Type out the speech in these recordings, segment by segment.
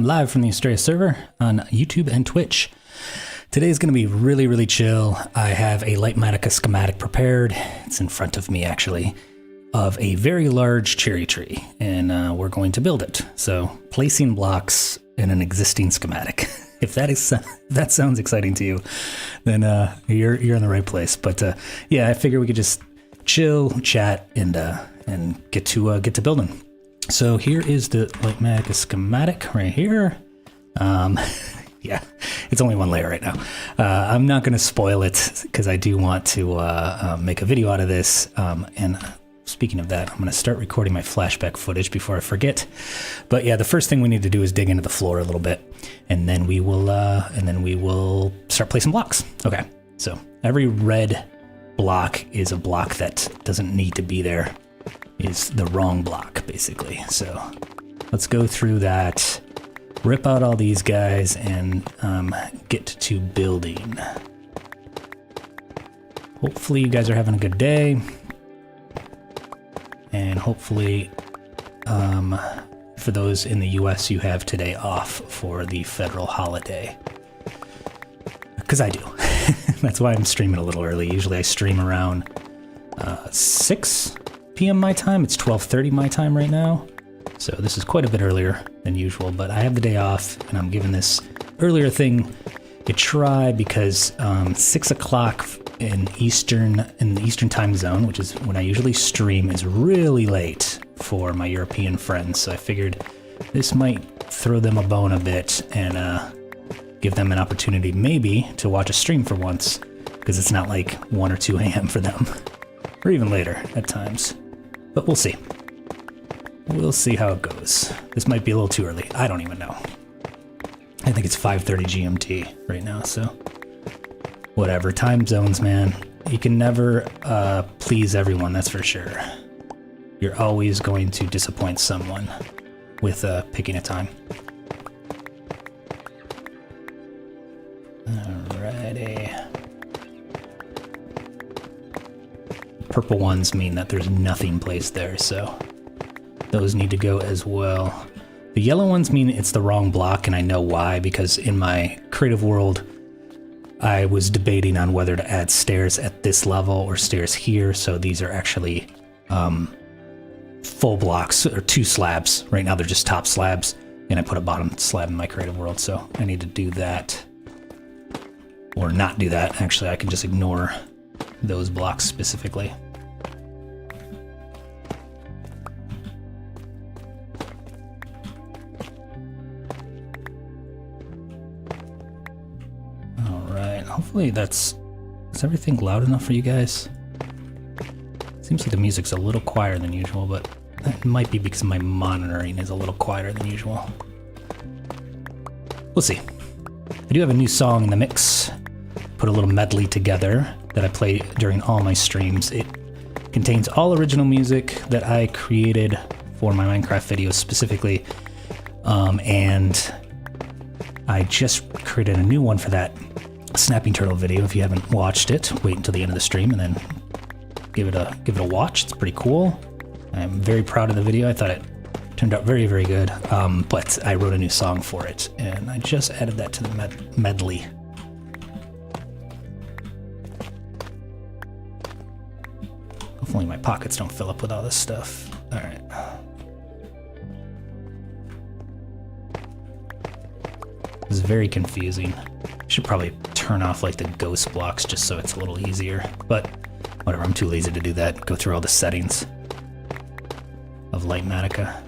I'm live from the Astraea server on YouTube and Twitch. Today's going to be really, really chill. I have a Lightmatica schematic prepared. It's in front of me, actually, of a very large cherry tree, and we're going to build it. So, placing blocks in an existing schematic. If that sounds exciting to you, then you're in the right place. But yeah, I figure we could just chill, chat, and get to building. So here is the Lightmatica schematic right here. Yeah, it's only one layer right now. I'm not going to spoil it because I do want to make a video out of this. And speaking of that, I'm going to start recording my flashback footage before I forget. But yeah, the first thing we need to do is dig into the floor a little bit, and then we will start placing blocks. Okay, so every red block is a block that doesn't need to be there. Is the wrong block, basically. So let's go through that, rip out all these guys, and get to building. Hopefully you guys are having a good day, and hopefully for those in the US, you have today off for the federal holiday, because I do. That's why I'm streaming a little early. Usually I stream around 6 p.m. my time. It's 12:30 my time right now, so this is quite a bit earlier than usual, but I have the day off and I'm giving this earlier thing a try because 6 o'clock in the Eastern time zone, which is when I usually stream, is really late for my European friends. So I figured this might throw them a bone a bit and give them an opportunity maybe to watch a stream for once, because it's not like 1 or 2 a.m. for them, or even later at times. But we'll see. We'll see how it goes. This might be a little too early. I don't even know. I think it's 5:30 GMT right now, so whatever. Time zones, man. You can never please everyone, that's for sure. You're always going to disappoint someone with picking a time. Alrighty. Purple ones mean that there's nothing placed there, so those need to go as well. The yellow ones mean it's the wrong block, and I know why, because in my creative world, I was debating on whether to add stairs at this level or stairs here, so these are actually full blocks, or 2 slabs. Right now they're just top slabs, and I put a bottom slab in my creative world, so I need to do that. Or not do that, actually. I can just ignore those blocks specifically. Alright, hopefully is everything loud enough for you guys? Seems like the music's a little quieter than usual, but that might be because my monitoring is a little quieter than usual. We'll see. I do have a new song in the mix. Put a little medley together that I play during all my streams. It contains all original music that I created for my Minecraft videos specifically, and I just created a new one for that snapping turtle video. If you haven't watched it, wait until the end of the stream and then give it a watch. It's pretty cool. I'm very proud of the video. I thought it turned out very, very good, but I wrote a new song for it, and I just added that to the medley. Hopefully my pockets don't fill up with all this stuff. All right. This is very confusing. Should probably turn off like the ghost blocks just so it's a little easier, but whatever, I'm too lazy to do that. Go through all the settings of Lightmatica.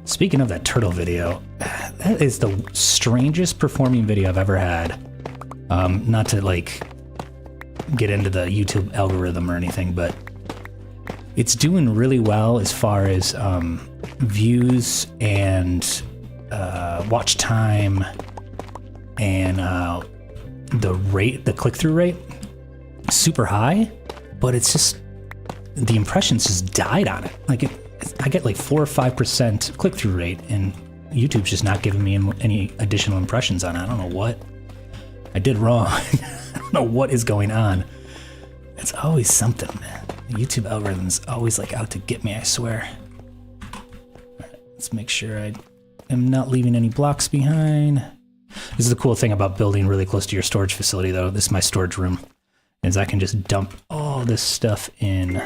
Speaking of that turtle video, that is the strangest performing video I've ever had. Not to like get into the YouTube algorithm or anything, but it's doing really well as far as views and watch time and the click-through rate. Super high, but it's just the impressions just died on it. Like I get like 4 or 5% click-through rate, and YouTube's just not giving me any additional impressions on it. I don't know what I did wrong. I don't know what is going on. It's always something, man. The YouTube algorithm's always like out to get me, I swear. Alright, let's make sure I am not leaving any blocks behind. This is the cool thing about building really close to your storage facility though. This is my storage room. Is I can just dump all this stuff in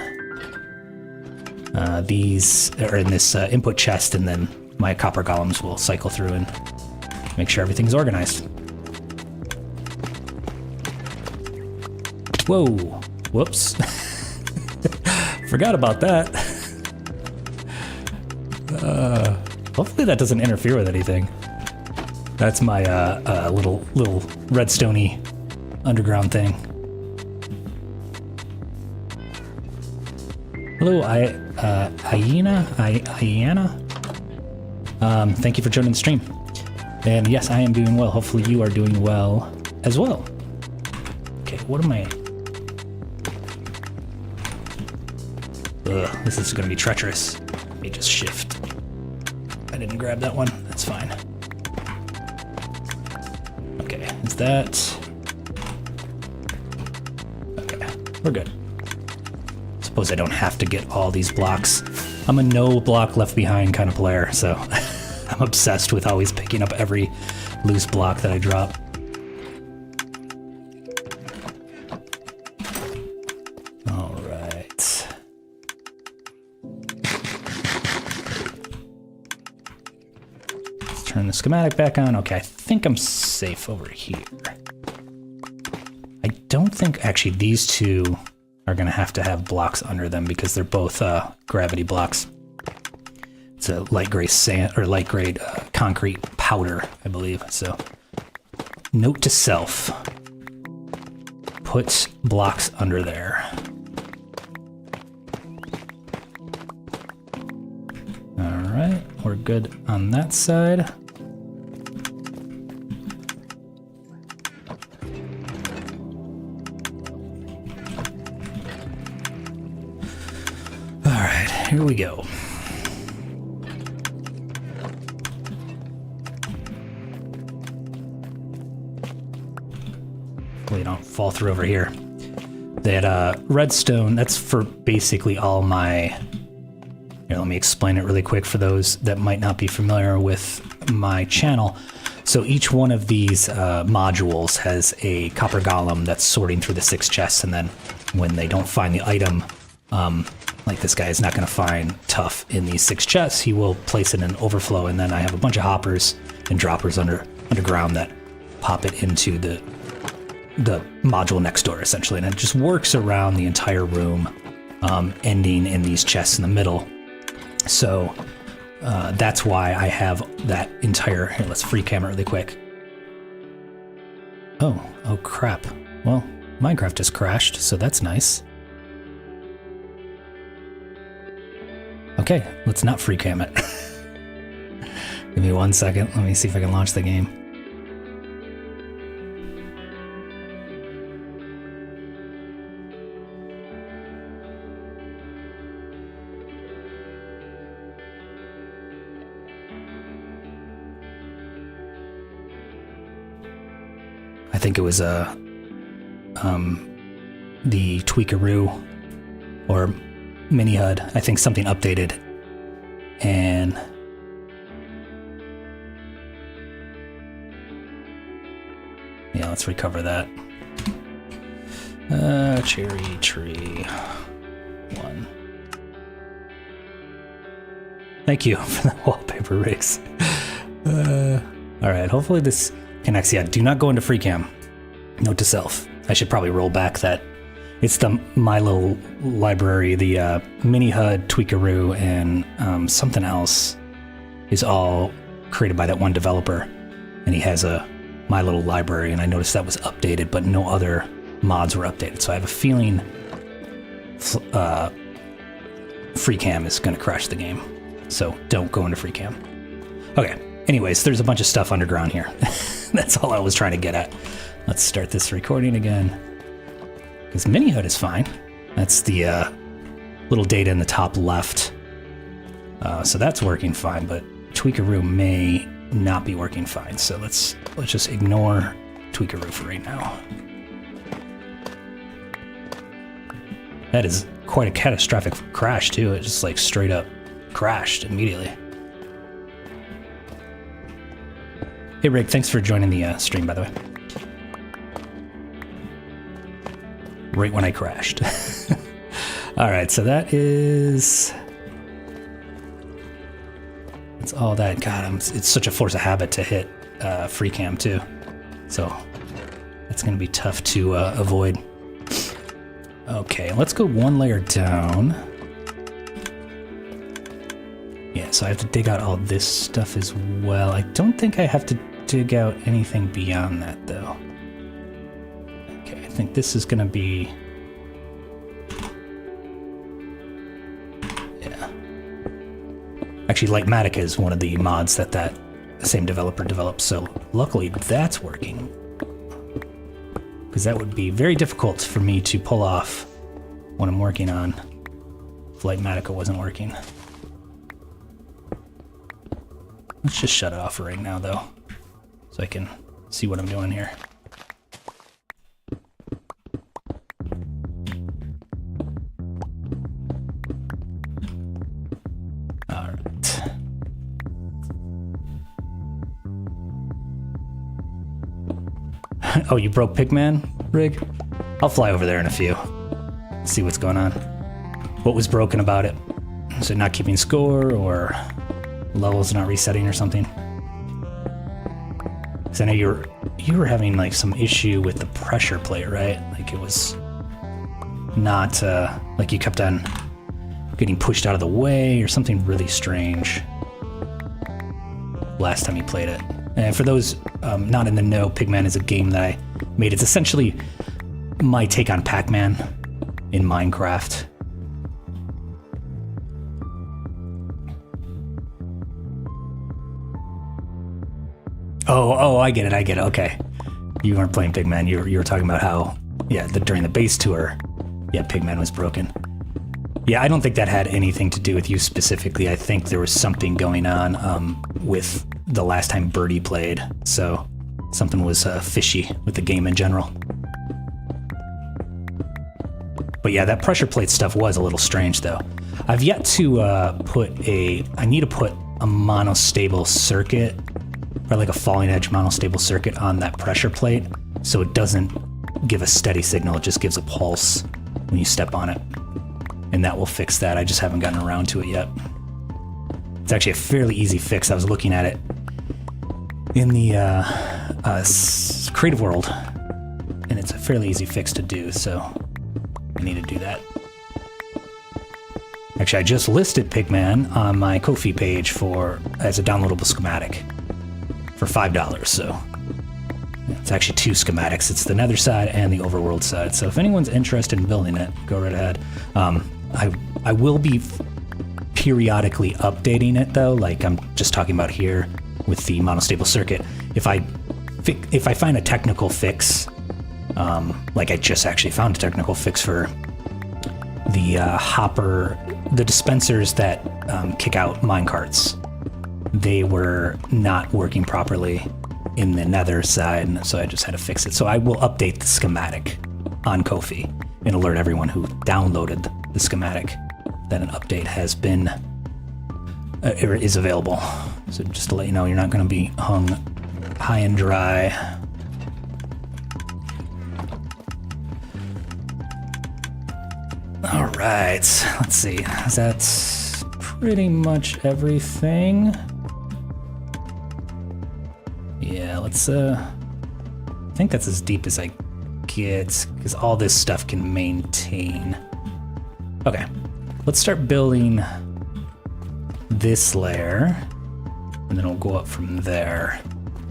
this input chest, and then my copper golems will cycle through and make sure everything's organized. Whoa, whoops. Forgot about that. Hopefully that doesn't interfere with anything. That's my little redstone-y underground thing. Hello, Iana. Thank you for joining the stream. And yes, I am doing well. Hopefully you are doing well as well. Okay, what am I? Ugh, this is gonna be treacherous. Let me just shift. I didn't grab that one. That's fine. Okay, is that? Okay, we're good. Suppose I don't have to get all these blocks. I'm a no block left behind kind of player, so I'm obsessed with always picking up every loose block that I drop. All right. Let's turn the schematic back on. Okay, I think I'm safe over here. I don't think actually these two are gonna have to have blocks under them because they're both gravity blocks. It's a light gray sand or light gray concrete powder, I believe. So, note to self: put blocks under there. All right, we're good on that side. Here we go. Hopefully don't fall through over here. That redstone, that's for basically all my... Here, let me explain it really quick for those that might not be familiar with my channel. So each one of these modules has a copper golem that's sorting through the 6 chests, and then when they don't find the item, like this guy is not going to find tough in these 6 chests, he will place it in overflow, and then I have a bunch of hoppers and droppers underground that pop it into the module next door, essentially, and it just works around the entire room, ending in these chests in the middle. So that's why I have that entire... Here, let's free cam it really quick. Oh crap. Well, Minecraft just crashed, so that's nice. Okay, let's not free cam it. Give me 1 second. Let me see if I can launch the game. I think it was the Tweakaroo or Mini HUD. I think something updated, and yeah, let's recover that. Cherry tree 1. Thank you for the wallpaper, Riggs. All right, hopefully this connects. Yeah, do not go into free cam. Note to self: I should probably roll back that. It's the my little library, the Mini HUD, Tweakaroo, and something else is all created by that one developer, and he has a my little library, and I noticed that was updated, but no other mods were updated. So I have a feeling free cam is going to crash the game. So don't go into free cam. Okay. Anyways, there's a bunch of stuff underground here. That's all I was trying to get at. Let's start this recording again. Because Mini HUD is fine. That's the little data in the top left. So that's working fine, but Tweakaroo may not be working fine. So let's just ignore Tweakaroo for right now. That is quite a catastrophic crash too. It just like straight up crashed immediately. Hey Rick, thanks for joining the stream, by the way. Right when I crashed. All right, so that is... That's all that. God, it's such a force of habit to hit free cam too. So that's going to be tough to avoid. Okay, let's go one layer down. Yeah, so I have to dig out all this stuff as well. I don't think I have to dig out anything beyond that, though. Okay, I think this is going to be... Yeah. Actually, Lightmatica is one of the mods that same developer developed, so luckily that's working. Because that would be very difficult for me to pull off what I'm working on if Lightmatica wasn't working. Let's just shut it off right now, though, so I can see what I'm doing here. All right. Oh, you broke Pigman, Rig? I'll fly over there in a few. See what's going on. What was broken about it? Is it not keeping score, or levels not resetting or something? Because I know you were having like some issue with the pressure plate, right? Like it was not like you kept on getting pushed out of the way or something really strange last time you played it. And for those not in the know, Pigman is a game that I made. It's essentially my take on Pac-Man in Minecraft. Oh, I get it. Okay. You weren't playing Pigman. You were talking about how, yeah, during the base tour, yeah, Pigman was broken. Yeah, I don't think that had anything to do with you specifically. I think there was something going on with the last time Birdie played, so something was fishy with the game in general. But yeah, that pressure plate stuff was a little strange, though. I've yet to I need to put a monostable circuit, or like a falling edge monostable circuit on that pressure plate, so it doesn't give a steady signal, it just gives a pulse when you step on it. And that will fix that. I just haven't gotten around to it yet. It's actually a fairly easy fix. I was looking at it in the creative world, and it's a fairly easy fix to do, so I need to do that. Actually, I just listed Pigman on my Ko-fi page as a downloadable schematic for $5, so it's actually two schematics. It's the Nether side and the Overworld side, so if anyone's interested in building it, go right ahead. I will be periodically updating it, though, like I'm just talking about here with the monostable circuit. If I find a technical fix, like I just actually found a technical fix for the dispensers that kick out minecarts. They were not working properly in the Nether side, so I just had to fix it. So I will update the schematic on Ko-fi and alert everyone who downloaded the schematic that an update has been is available. So just to let you know, you're not going to be hung high and dry. All right, let's see. That's pretty much everything. Yeah, let's I think that's as deep as I get, because all this stuff can maintain. Okay, let's start building this layer, and then we'll go up from there.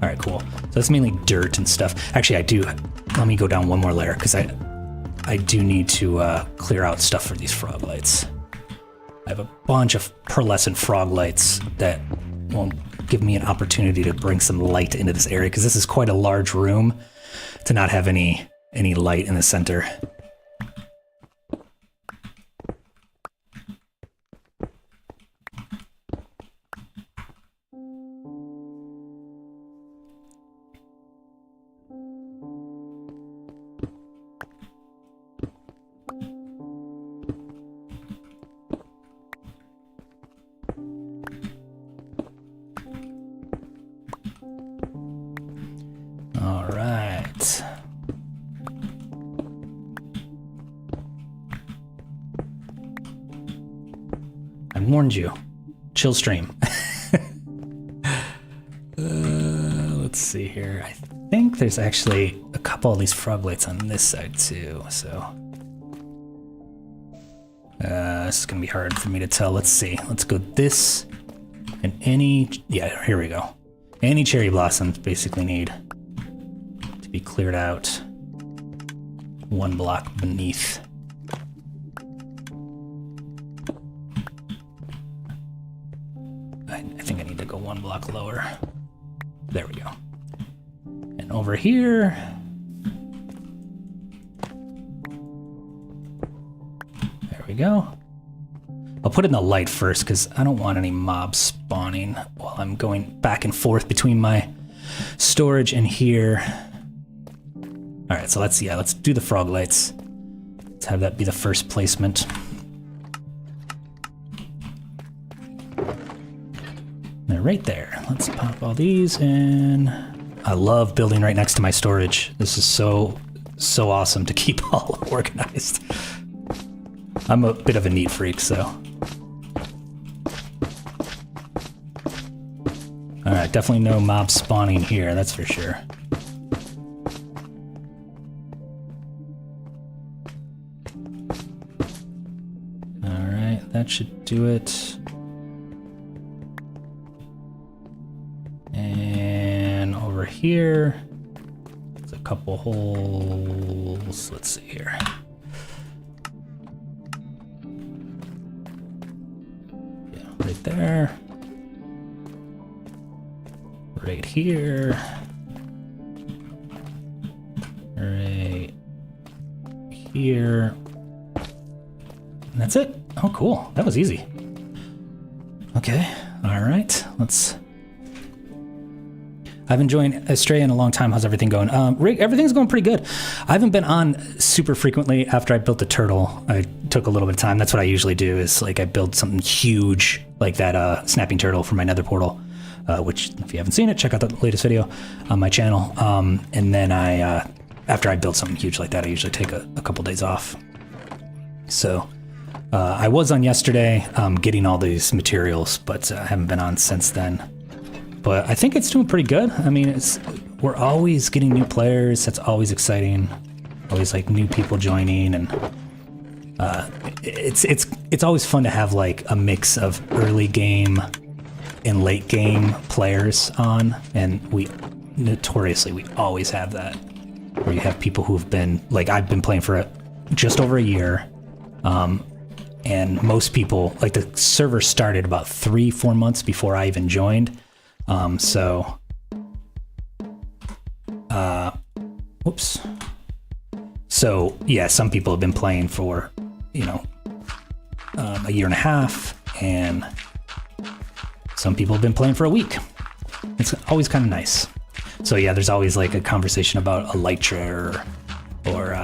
All right, cool. So that's mainly dirt and stuff. Actually, let me go down one more layer, because I do need to clear out stuff for these frog lights. I have a bunch of pearlescent frog lights that won't give me an opportunity to bring some light into this area, because this is quite a large room to not have any light in the center. warned you. Chillstream. Let's see here. I think there's actually a couple of these froglights on this side too, so this is gonna be hard for me to tell. Let's see. Let's go this and any. Yeah, here we go. Any cherry blossoms basically need to be cleared out 1 block beneath. I think I need to go 1 block lower. There we go. And over here, there we go. I'll put in the light first because I don't want any mobs spawning while I'm going back and forth between my storage and here. All right, so let's do the frog lights. Let's have that be the first placement. They're right there. Let's pop all these in. I love building right next to my storage. This is so awesome to keep all organized. I'm a bit of a neat freak, so. All right, definitely no mob spawning here, that's for sure. All right, that should do it. And over here, there's a couple holes. Let's see here. Yeah, right there. Right here. Right here. And that's it. Oh, cool. That was easy. Okay. All right. I've enjoyed Astraea in a long time. How's everything going? Rick, everything's going pretty good. I haven't been on super frequently after I built the turtle. I took a little bit of time. That's what I usually do is like I build something huge like that snapping turtle for my nether portal, which if you haven't seen it, check out the latest video on my channel. And then after I build something huge like that, I usually take a couple days off. So I was on yesterday getting all these materials, but I haven't been on since then. But I think it's doing pretty good. I mean, we're always getting new players. That's always exciting. Always like new people joining, and it's always fun to have like a mix of early game and late game players on. And we always have that, where you have people who've been like I've been playing for just over a year, and most people like the server started about 3-4 months before I even joined. Whoops. So yeah, some people have been playing for, a year and a half, and some people have been playing for a week. It's always kind of nice. So yeah, there's always like a conversation about elytra or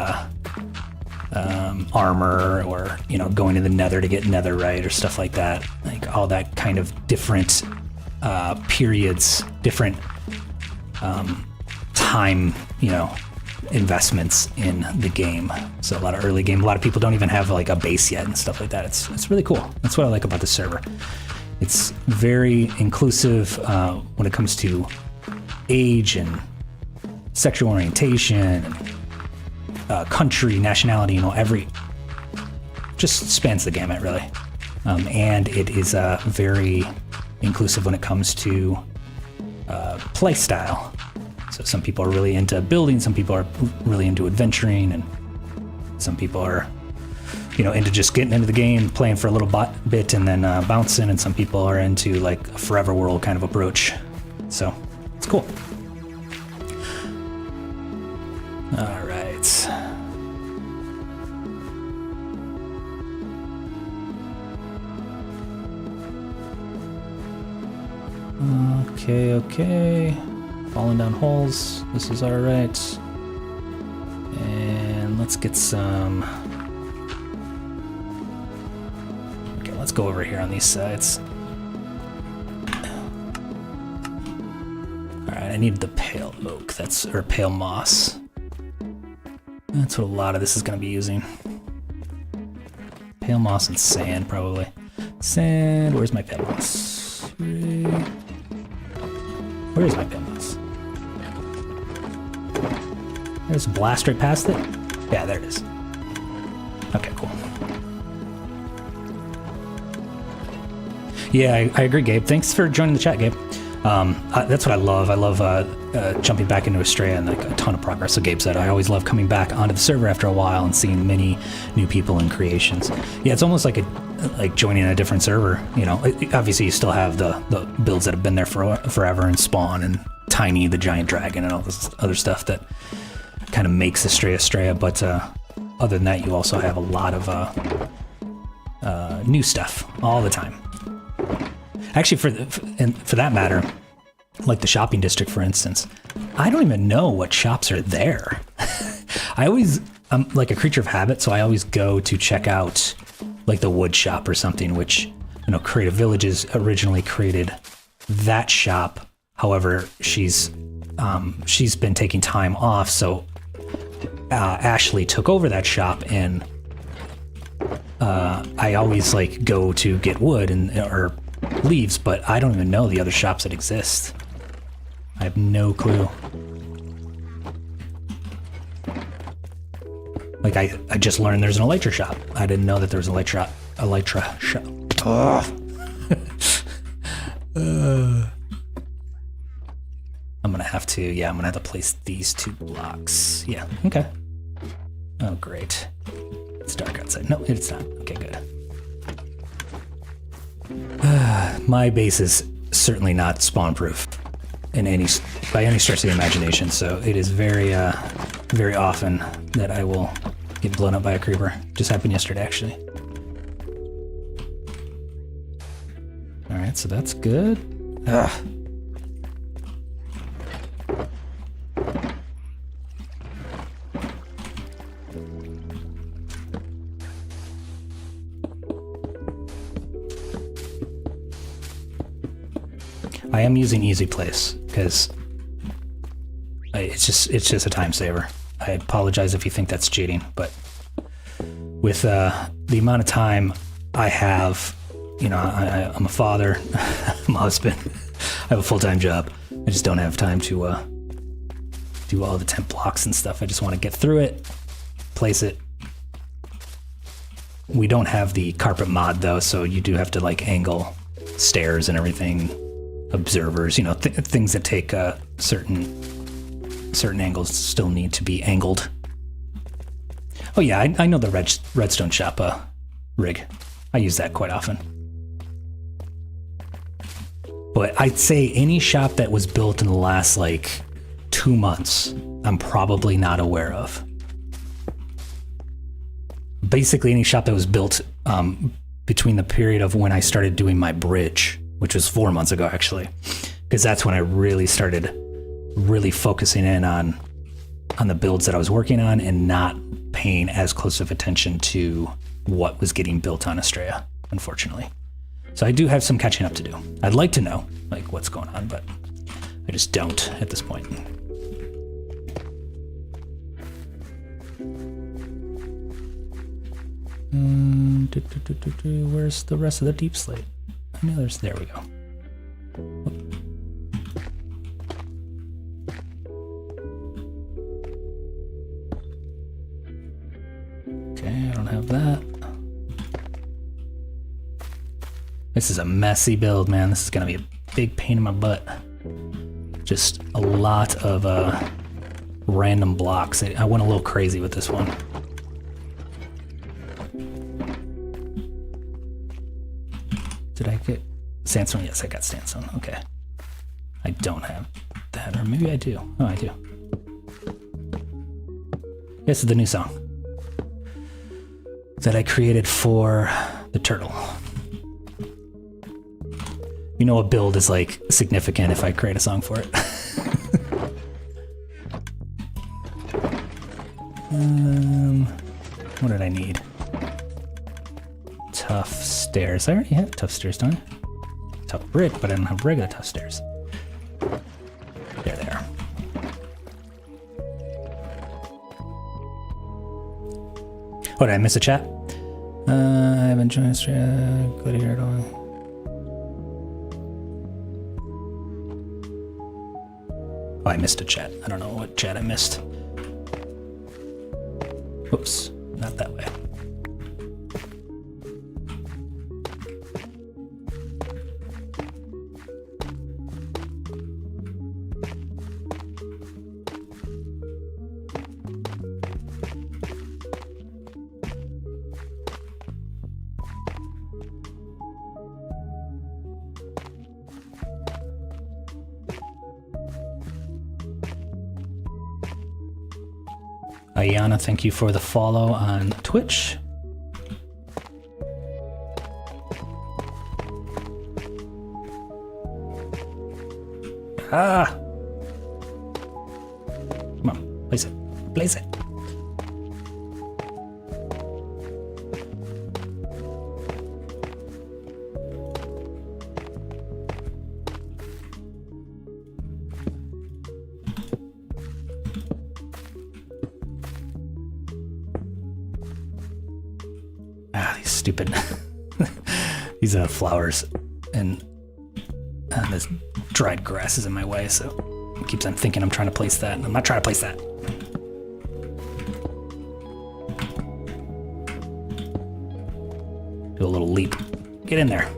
armor, or, going to the nether to get netherite or stuff like that. Like all that kind of different periods, different time, investments in the game. So a lot of early game, a lot of people don't even have like a base yet and stuff like that. It's really cool. That's what I like about the server. It's very inclusive when it comes to age and sexual orientation, and country, nationality, just spans the gamut really. And it is very inclusive when it comes to play style. So some people are really into building, some people are really into adventuring, and some people are, into just getting into the game, playing for a little bit and then bouncing, and some people are into like a forever world kind of approach. So it's cool. All right. Okay. Falling down holes. This is all right. And let's get some. Okay, let's go over here on these sides. All right, I need the pale oak. Or pale moss. That's what a lot of this is going to be using. Pale moss and sand, probably. Sand. Where's my pit moss? Where is my pit moss? There's a blast right past it. Yeah, there it is. Okay, cool. Yeah, I agree, Gabe. Thanks for joining the chat, Gabe. That's what I love. I love jumping back into Astraea and like a ton of progress. So Gabe said, I always love coming back onto the server after a while and seeing many new people and creations. Yeah, it's almost like joining a different server. You know, obviously you still have the builds that have been there for forever, and Spawn and Tiny the Giant Dragon and all this other stuff that kind of makes Astraea. But other than that, you also have a lot of new stuff all the time. Actually, for that matter, like the shopping district, for instance, I don't even know what shops are there. I'm like a creature of habit, so I always go to check out like the wood shop or something, which, you know, Creative Villages originally created that shop. However, she's been taking time off, so Ashley took over that shop, and I always like go to get wood or leaves, but I don't even know the other shops that exist. I have no clue. Like I just learned there's an Elytra shop. I didn't know that there was an Elytra shop. Oh. I'm gonna have to place these 2 blocks. Yeah, okay. Oh great. It's dark outside. No, it's not. Okay, good. My base is certainly not spawn-proof by any stretch of the imagination, so it is very, very often that I will get blown up by a creeper. Just happened yesterday, actually. All right, so that's good. I am using Easy Place because it's just a time saver. I apologize if you think that's cheating, but with the amount of time I have, you know, I'm a father, I'm a husband, I have a full-time job. I just don't have time to do all the temp blocks and stuff. I just want to get through it, place it. We don't have the carpet mod though, so you do have to like angle stairs and everything. Observers, you know, things that take certain angles still need to be angled. Oh yeah, I know the redstone shop rig. I use that quite often. But I'd say any shop that was built in the last like 2 months, I'm probably not aware of. Basically any shop that was built between the period of when I started doing my bridge, which was 4 months ago, actually, because that's when I really started focusing in on the builds that I was working on and not paying as close of attention to what was getting built on Astraea, unfortunately. So I do have some catching up to do. I'd like to know like what's going on, but I just don't at this point. Where's the rest of the deep slate? I know there we go. Okay, I don't have that. This is a messy build, man. This is gonna be a big pain in my butt. Just a lot of random blocks. I went a little crazy with this one. Did I get sandstone? Yes, I got sandstone. Okay. I don't have that, or maybe I do. Oh, I do. This is the new song that I created for the turtle. You know, a build is like significant if I create a song for it. What did I need? Tough stairs. I already have tough stairs, don't I? Tough brick, but I don't have regular tough stairs. There they are. Oh, did I miss a chat? I haven't to join Astraea. Go to here at all. Oh, I missed a chat. I don't know what chat I missed. Oops, not that way. Ayana, thank you for the follow on Twitch. Ah! Come on, place it. Place it. Stupid. These flowers and this dried grass is in my way, so it keeps on thinking I'm trying to place that, and I'm not trying to place that. Do a little leap. Get in there.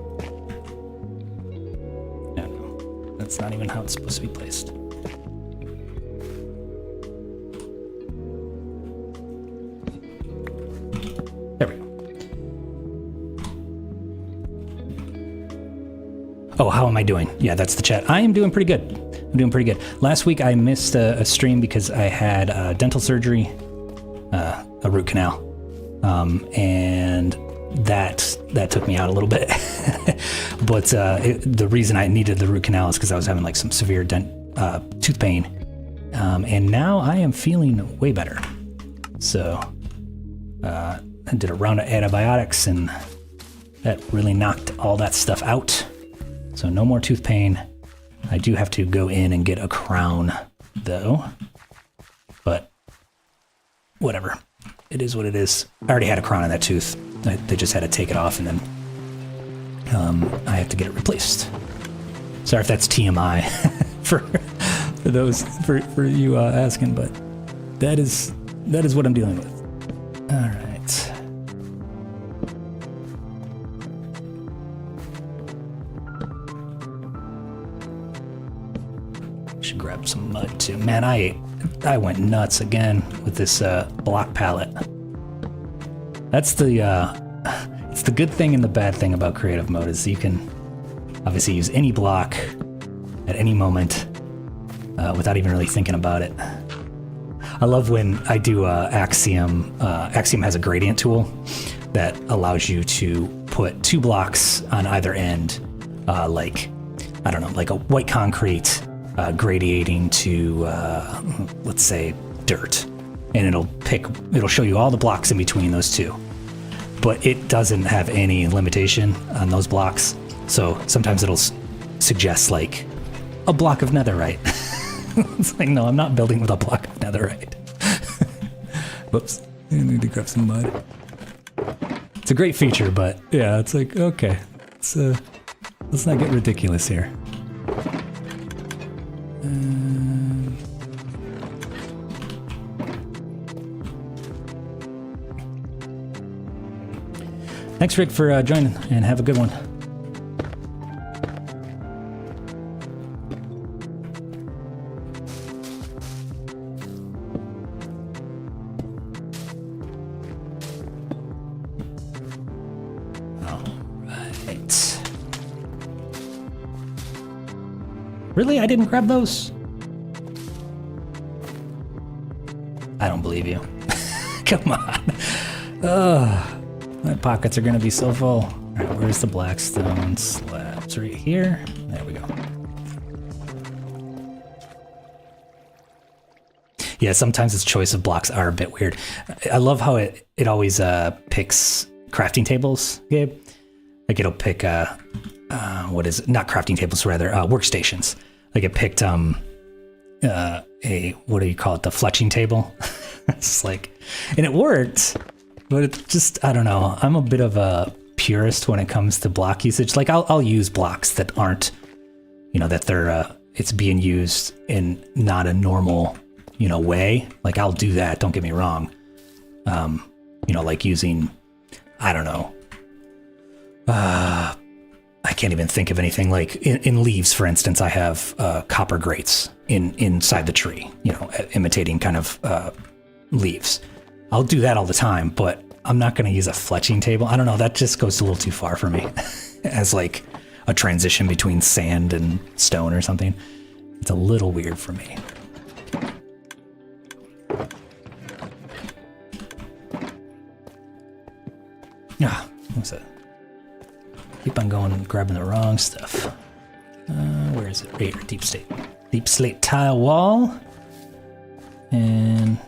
No, that's not even how it's supposed to be placed. Oh, how am I doing? Yeah, that's the chat. I am doing pretty good. I'm doing pretty good. Last week I missed a stream because I had dental surgery, a root canal, and that took me out a little bit. But the reason I needed the root canal is because I was having like some severe tooth pain, and now I am feeling way better. So I did a round of antibiotics, and that really knocked all that stuff out. So no more tooth pain. I do have to go in and get a crown though, but whatever. It is what it is. I already had a crown in that tooth. They just had to take it off, and then I have to get it replaced. Sorry if that's TMI for you asking, but that is what I'm dealing with. All right. Should grab some mud too. Man, I went nuts again with this block palette. That's it's the good thing and the bad thing about creative mode is you can obviously use any block at any moment without even really thinking about it. I love when I do Axiom. Axiom has a gradient tool that allows you to put two blocks on either end, like, I don't know, like a white concrete gradiating to, let's say, dirt. And it'll show you all the blocks in between those two. But it doesn't have any limitation on those blocks. So sometimes it'll suggest like a block of netherite. It's like, no, I'm not building with a block of netherite. Whoops, I need to grab some mud. It's a great feature, but yeah, it's like, okay, let's not get ridiculous here. Thanks, Rick, for joining, and have a good one. All right. Really? I didn't grab those? I don't believe you. Come on. My pockets are going to be so full. All right, where's the blackstone slabs? Right here. There we go. Yeah, sometimes its choice of blocks are a bit weird. I love how it always picks crafting tables, Gabe. Like it'll pick what is it? Not crafting tables, rather workstations. Like it picked what do you call it? The fletching table. It's like, and it worked. But it's just, I don't know. I'm a bit of a purist when it comes to block usage. Like I'll use blocks that aren't, you know, that they're it's being used in not a normal, you know, way. Like I'll do that. Don't get me wrong. You know, like using, I don't know. I can't even think of anything. Like in leaves, for instance, I have copper grates inside the tree, you know, imitating kind of leaves. I'll do that all the time, but I'm not going to use a fletching table. I don't know. That just goes a little too far for me as like a transition between sand and stone or something. It's a little weird for me. Ah, what's that? Keep on going and grabbing the wrong stuff. Where is it? Right here, deep slate. Deep slate tile wall. And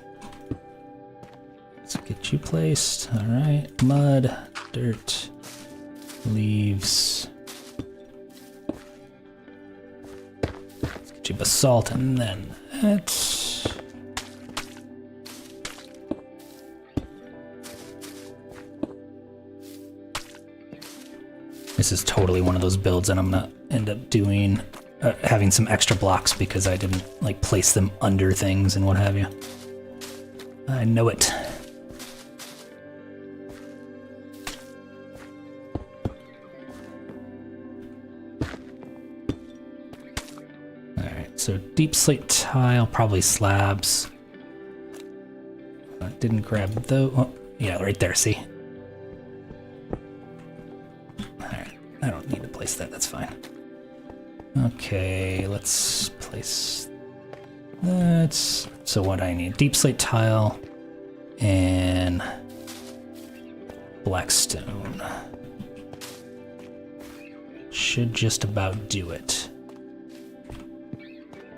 let's get you placed. All right, mud, dirt, leaves. Let's get you basalt and then that. This is totally one of those builds that I'm gonna end up doing, having some extra blocks because I didn't like place them under things and what have you. I know it. All right, so deep slate tile, probably slabs. Didn't grab those. Oh, yeah, right there. See. I don't need to place that, that's fine. Okay, let's place that. So what I need, deep slate tile and black stone. Should just about do it.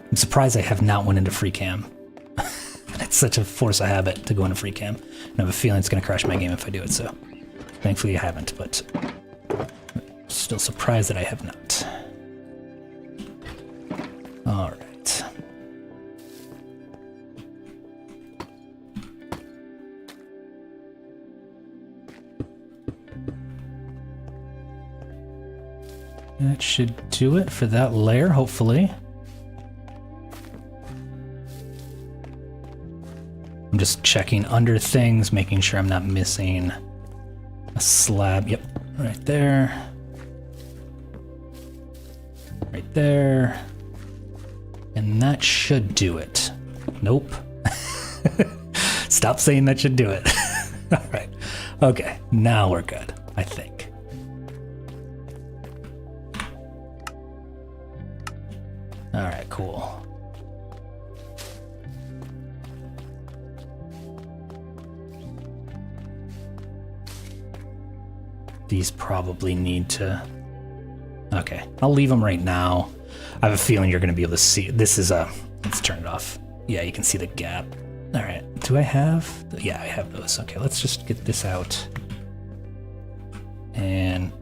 I'm surprised I have not went into free cam. It's such a force of habit to go into free cam. And I have a feeling it's gonna crash my game if I do it, so thankfully I haven't, but still surprised that I have not. All right. That should do it for that layer, hopefully. I'm just checking under things, making sure I'm not missing a slab. Yep, right there. Right there. And that should do it. Nope. Stop saying that should do it. All right. Okay, now we're good, I think. All right, cool. These probably need to... Okay, I'll leave them right now. I have a feeling you're going to be able to see. This is a... Let's turn it off. Yeah, you can see the gap. All right, do I have... Yeah, I have those. Okay, let's just get this out. And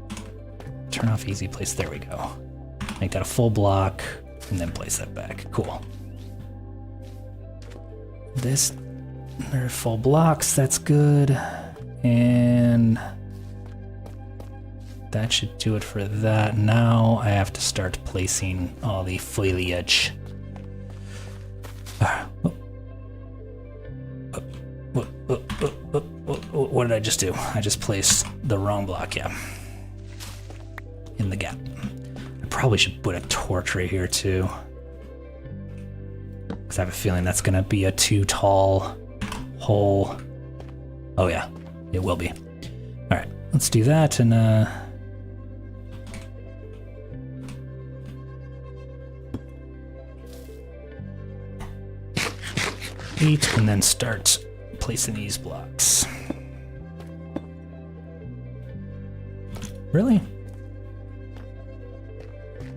turn off easy place. There we go. Make that a full block, and then place that back. Cool. This... They're full blocks. That's good. And... That should do it for that. Now I have to start placing all the foliage. What did I just do? I just placed the wrong block, yeah. In the gap. I probably should put a torch right here too. Because I have a feeling that's going to be a too tall hole. Oh yeah, it will be. All right, let's do that and and then start placing these blocks. Really?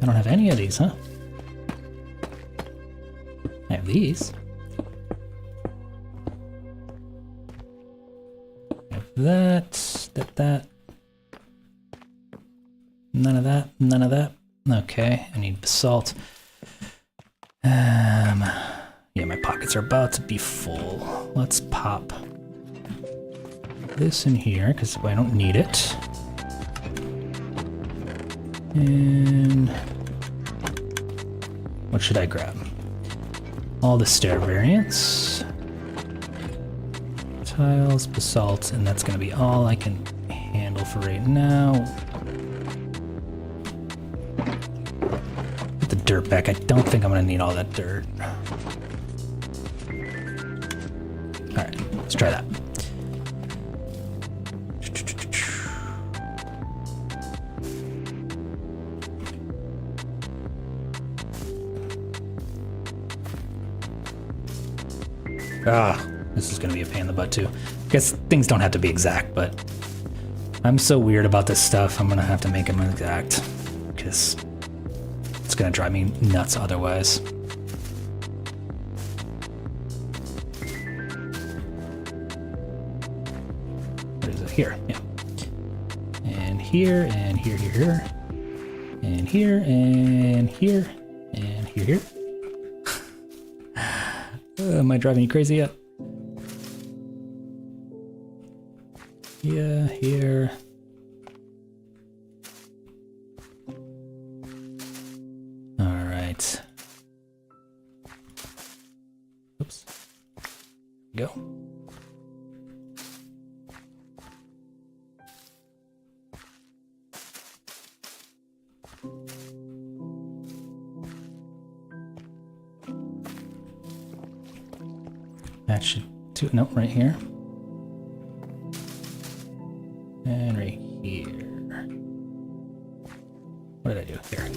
I don't have any of these, huh? I have these. I have that. None of that, none of that. Okay, I need basalt. Yeah, my pockets are about to be full. Let's pop this in here because I don't need it. And what should I grab? All the stair variants. Tiles, basalt, and that's gonna be all I can handle for right now. Put the dirt back. I don't think I'm gonna need all that dirt. All right, let's try that. This is gonna be a pain in the butt too. I guess things don't have to be exact, but I'm so weird about this stuff, I'm gonna have to make them exact, because it's gonna drive me nuts otherwise. Where is it? Here, yeah. And here, and here, here, here. And here, and here, and here, here. Am I driving you crazy yet? Yeah, here. All right. Oops. Go. That should do it. Nope, right here. And right here. What did I do here?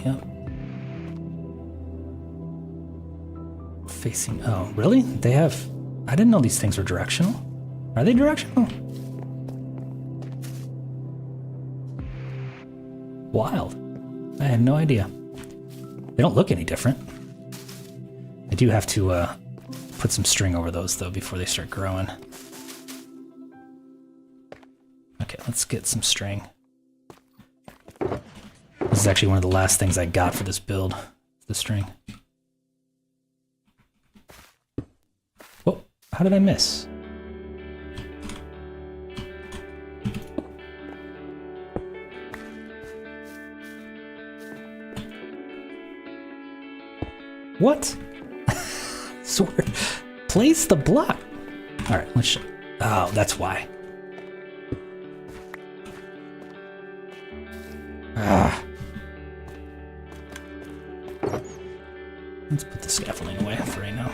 Yep. Facing, oh, really? They have, I didn't know these things were directional. Are they directional? Wild. I had no idea. They don't look any different. I do have to put some string over those though before they start growing. Okay, let's get some string. This is actually one of the last things I got for this build, the string. Oh, how did I miss? What? Swear. Place the block. All right, let's show. Oh, that's why. Ah. Let's put the scaffolding away for right now.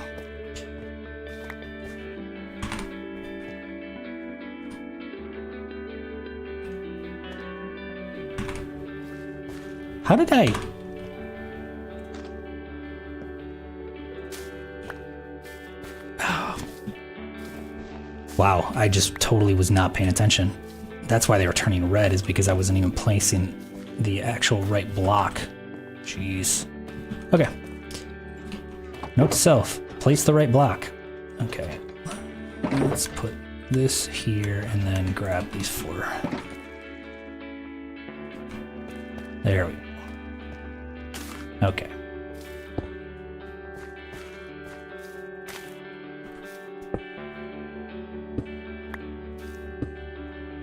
How did I? Wow, I just totally was not paying attention. That's why they were turning red, is because I wasn't even placing the actual right block. Jeez. Okay. Note to self, place the right block. Okay. Let's put this here and then grab these four. There we go. Okay.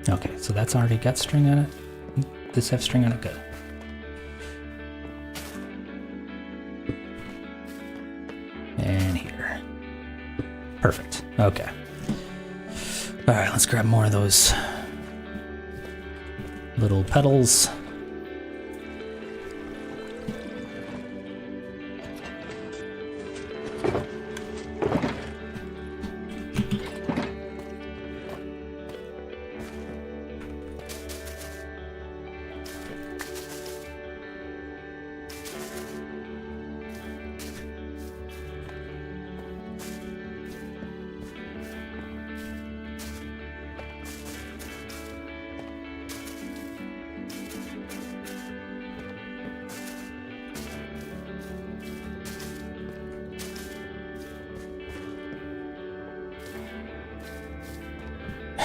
Okay, so that's already got string on it. Does this have string on it? Good. And here. Perfect. Okay. All right, let's grab more of those little petals.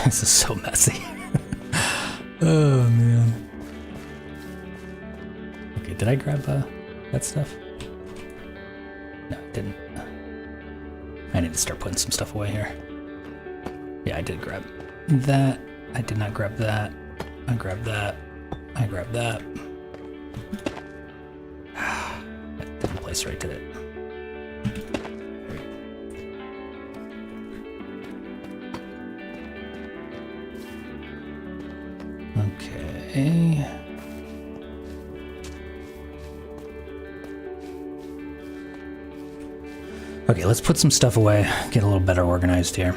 This is so messy. Oh man. Okay, did I grab that stuff? No, I didn't. I need to start putting some stuff away here. Yeah, I did grab that. I did not grab that. I grabbed that. I grabbed that. That didn't place right, did it? Okay. Okay, let's put some stuff away, get a little better organized here.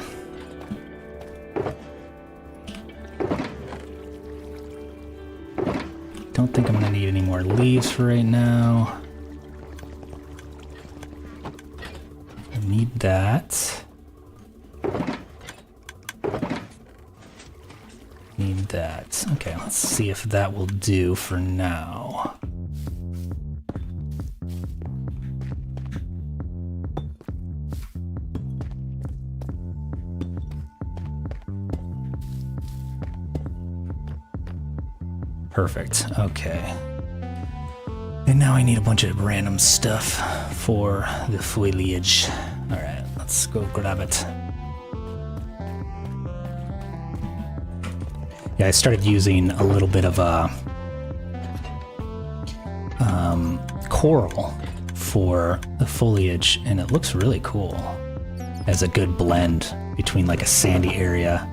Don't think I'm gonna need any more leaves for right now. I need that. Need that. Okay, let's see if that will do for now. Perfect, okay. And now I need a bunch of random stuff for the foliage. All right, let's go grab it. Yeah, I started using a little bit of a coral for the foliage, and it looks really cool. As a good blend between like a sandy area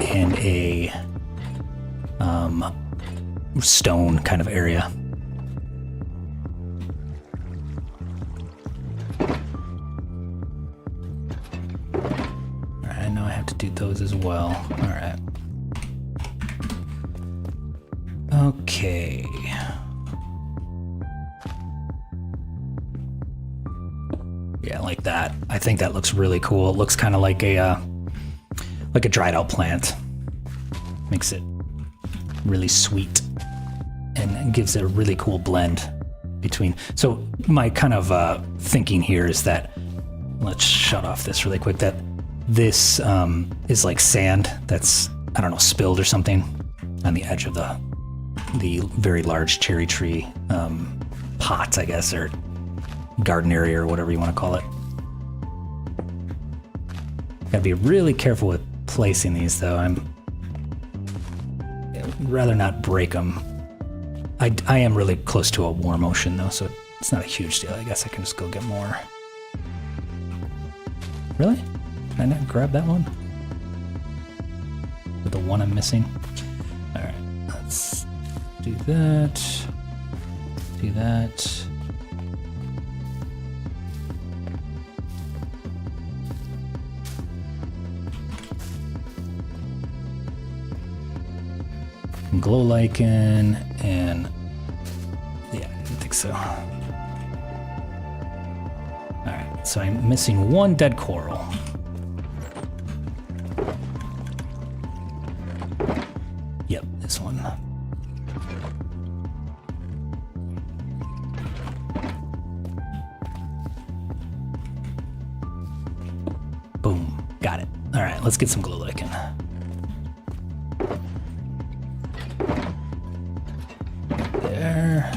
and a stone kind of area. All right, I know I have to do those as well. All right. Okay. Yeah, like that. I think that looks really cool. It looks kind of like a dried out plant. Makes it really sweet and gives it a really cool blend between. So my kind of thinking here is that, let's shut off this really quick, that this is like sand that's, I don't know, spilled or something on the edge of the very large cherry tree pot, I guess, or garden area or whatever you want to call it. Gotta be really careful with placing these though. I'd rather not break them. I am really close to a warm ocean though, so it's not a huge deal. I guess I can just go get more. Really? Can I not grab that one? With the one I'm missing? All right, let's do that. Do that. Glow lichen, and yeah, I didn't think so. Alright, so I'm missing one dead coral. Yep, this one. Boom, got it. Alright, let's get some glow lichen. There.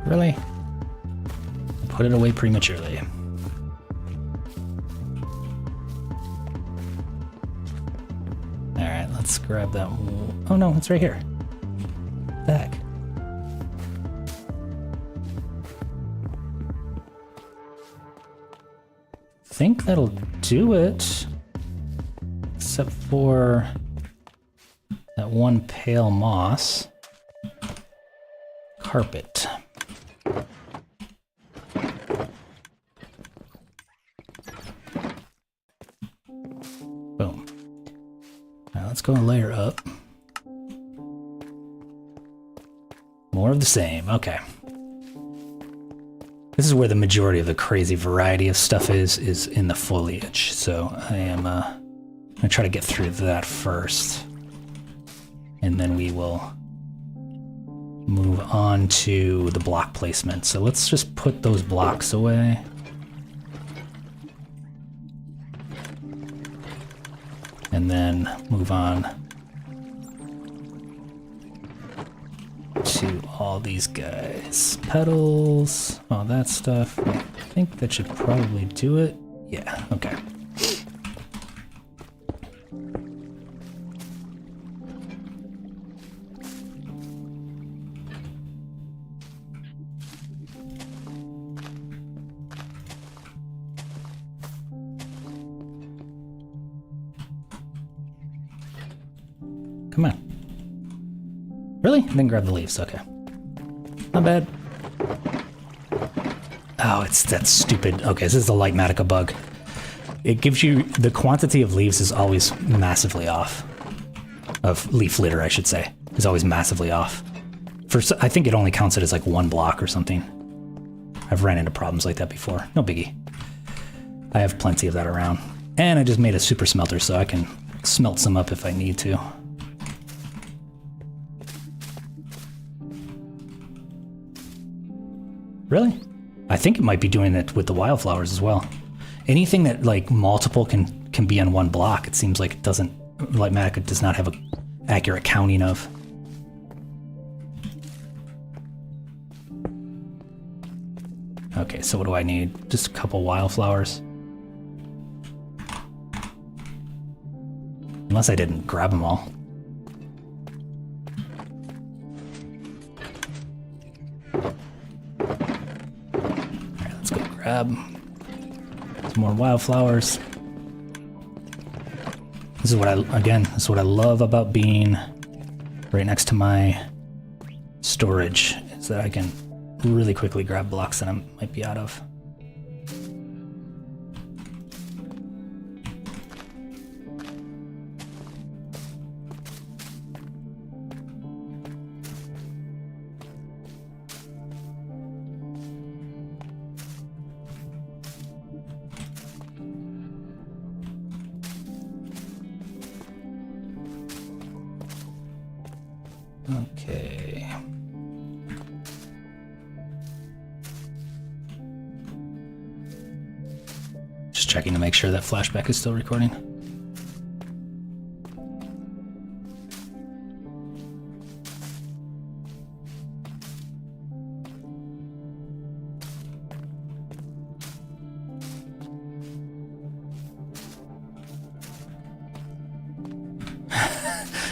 Really? Put it away prematurely. Alright, let's grab that. Oh no, it's right here. What the heck? I think that'll do it. Except for that one pale moss carpet. Boom. Now let's go and layer up. More of the same, okay. This is where the majority of the crazy variety of stuff is in the foliage. So I am gonna try to get through that first. And then we will move on to the block placement. So let's just put those blocks away. And then move on all these guys. Petals, all that stuff. I think that should probably do it. Yeah, okay. Come on. Really? I didn't grab the leaves, okay. Not bad. Oh, it's that stupid... Okay, this is the Lightmatica bug. It gives you... The quantity of leaves is always massively off. Of leaf litter, I should say. Is always massively off. I think it only counts it as like 1 block or something. I've ran into problems like that before. No biggie. I have plenty of that around. And I just made a super smelter so I can smelt some up if I need to. Really? I think it might be doing it with the wildflowers as well. Anything that like multiple can be on 1 block, it seems like it doesn't... Lightmatica does not have an accurate counting of. Okay, so what do I need? Just a couple wildflowers. Unless I didn't grab them all. Alright, let's go grab some more wildflowers. This is what this is what I love about being right next to my storage, is that I can really quickly grab blocks that I might be out of. Okay. Just checking to make sure that flashback is still recording.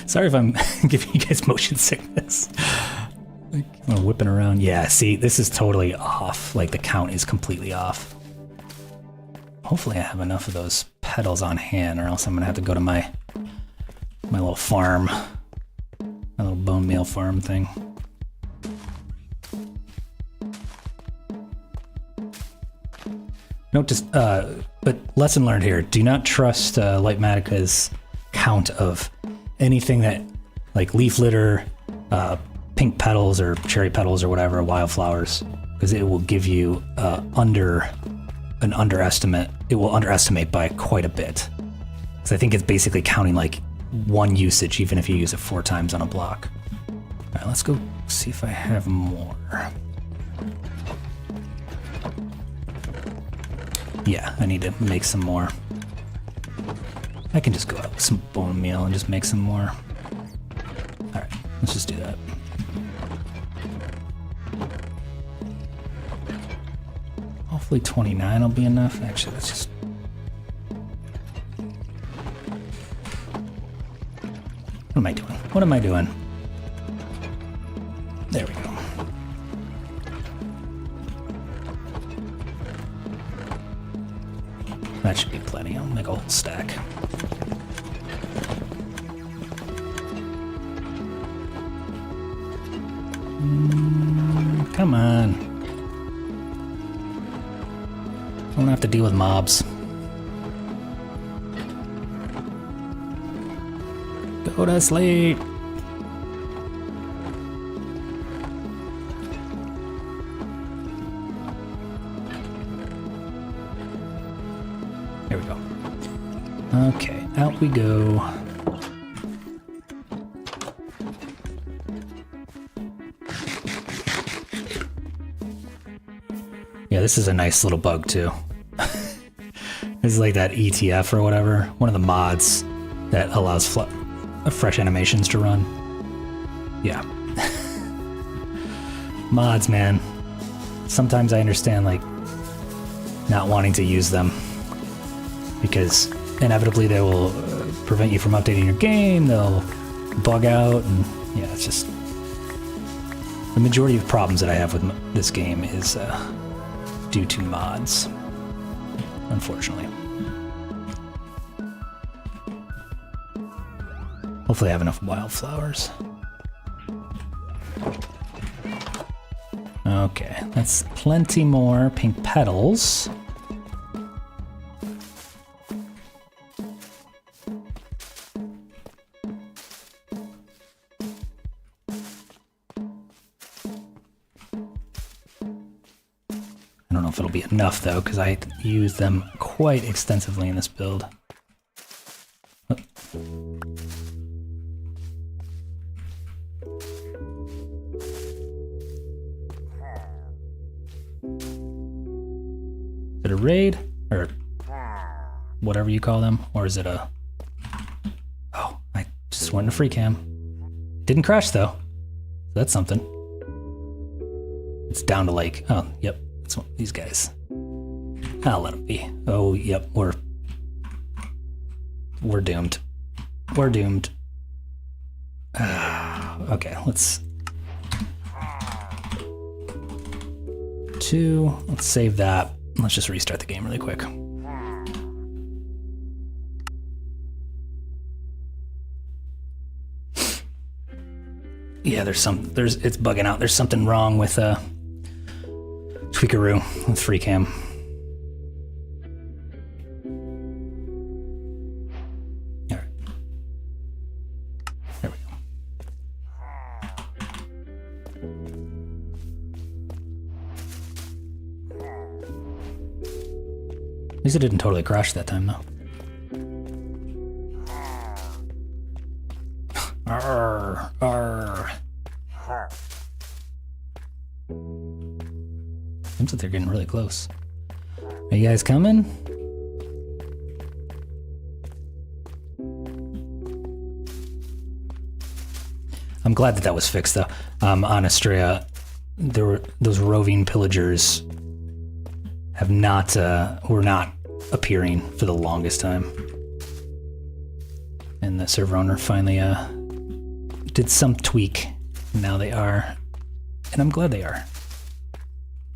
Sorry if I'm giving you guys motion sickness. I'm whipping around. Yeah, see, this is totally off. Like, the count is completely off. Hopefully I have enough of those petals on hand, or else I'm gonna have to go to my little farm. My little bone meal farm thing. Note just, but lesson learned here. Do not trust Lightmatica's count of anything that, like leaf litter, pink petals or cherry petals or whatever, wildflowers, because it will give you an underestimate. It will underestimate by quite a bit. Because I think it's basically counting like 1 usage, even if you use it 4 times on a block. All right, let's go see if I have more. Yeah, I need to make some more. I can just go out with some bone meal and just make some more. All right, let's just do that. Hopefully 29 will be enough. Actually, let's just... What am I doing? What am I doing? There we go. That should be plenty. I'll make a whole stack. Come on. I don't have to deal with mobs. Go to sleep. There we go. Okay, out we go. Yeah, this is a nice little bug too. This is like that ETF or whatever, one of the mods that allows fresh animations to run. Yeah. Mods, man. Sometimes I understand, like, not wanting to use them because inevitably they will prevent you from updating your game, they'll bug out, and yeah, it's just... The majority of problems that I have with this game is due to mods, unfortunately. Hopefully I have enough wildflowers. Okay, that's plenty more pink petals. I don't know if it'll be enough though, because I use them quite extensively in this build. Oh. Is it a raid? Or whatever you call them? Or is it a... Oh, I just went into free cam. Didn't crash though. That's something. It's down to like... Oh, yep. It's one of these guys. I'll let them be. Oh, yep. We're doomed. We're doomed. Okay, let's... Let's save that. Let's just restart the game really quick. Yeah, it's bugging out. There's something wrong with Tweakaroo with free cam. All right. There we go. At least it didn't totally crash that time, though. Arr, arr. Seems like they're getting really close. Are you guys coming? I'm glad that was fixed, though. On Astraea, those roving pillagers were not appearing for the longest time. And the server owner finally did some tweak. Now they are, and I'm glad they are.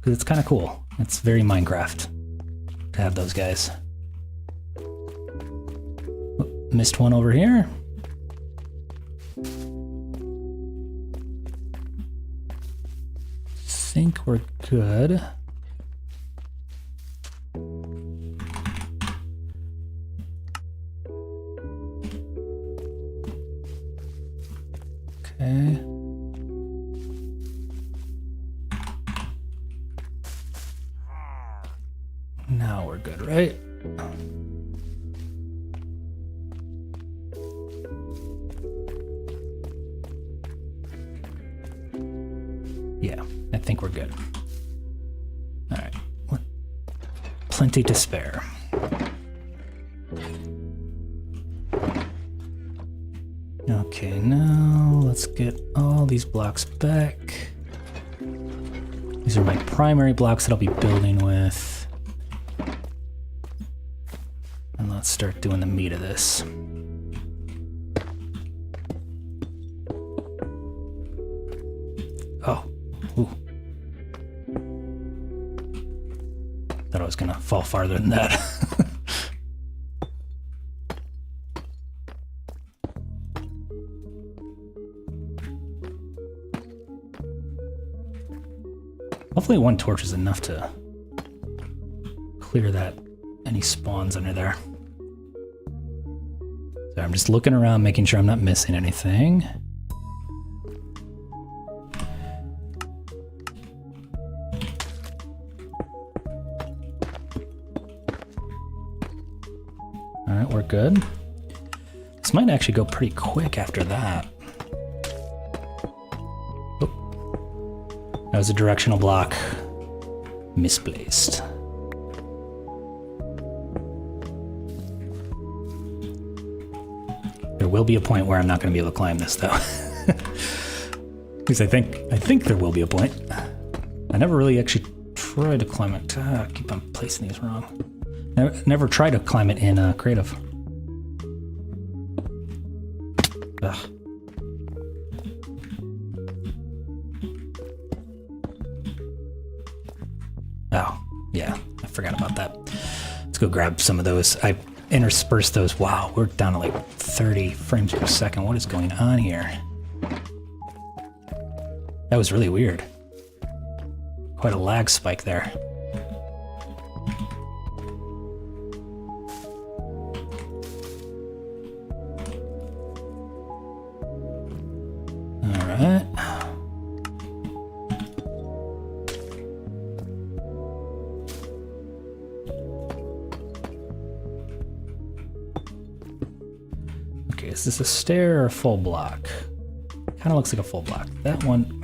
Because it's kind of cool. It's very Minecraft to have those guys. Oh, missed one over here. Think we're good. Okay. Now we're good, right? Yeah, I think we're good. All right, plenty to spare. Okay, now let's get all these blocks back. These are my primary blocks that I'll be building with. And let's start doing the meat of this. Oh, ooh. Thought I was gonna fall farther than that. Hopefully one torch is enough to clear that any spawns under there. So I'm just looking around, making sure I'm not missing anything. All right, we're good. This might actually go pretty quick after that. That was a directional block. Misplaced. There will be a point where I'm not going to be able to climb this, though. least I think there will be a point. I never really actually tried to climb it. I keep on placing these wrong. Never tried to climb it in creative. Ugh. Oh, yeah, I forgot about that. Let's go grab some of those. I interspersed those. Wow, we're down to like 30 frames per second. What is going on here? That was really weird. Quite a lag spike there. All right. Okay, is this a stair or a full block? Kind of looks like a full block. That one,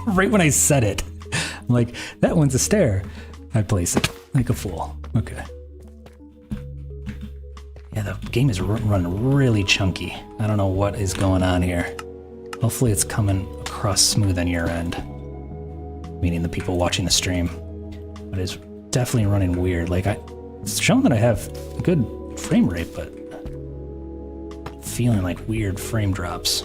right when I said it, I'm like, that one's a stair. I place it like a fool. Okay. Yeah, the game is running really chunky. I don't know what is going on here. Hopefully it's coming across smooth on your end, meaning the people watching the stream. But it's definitely running weird. Like, it's showing that I have a good frame rate, but feeling like weird frame drops.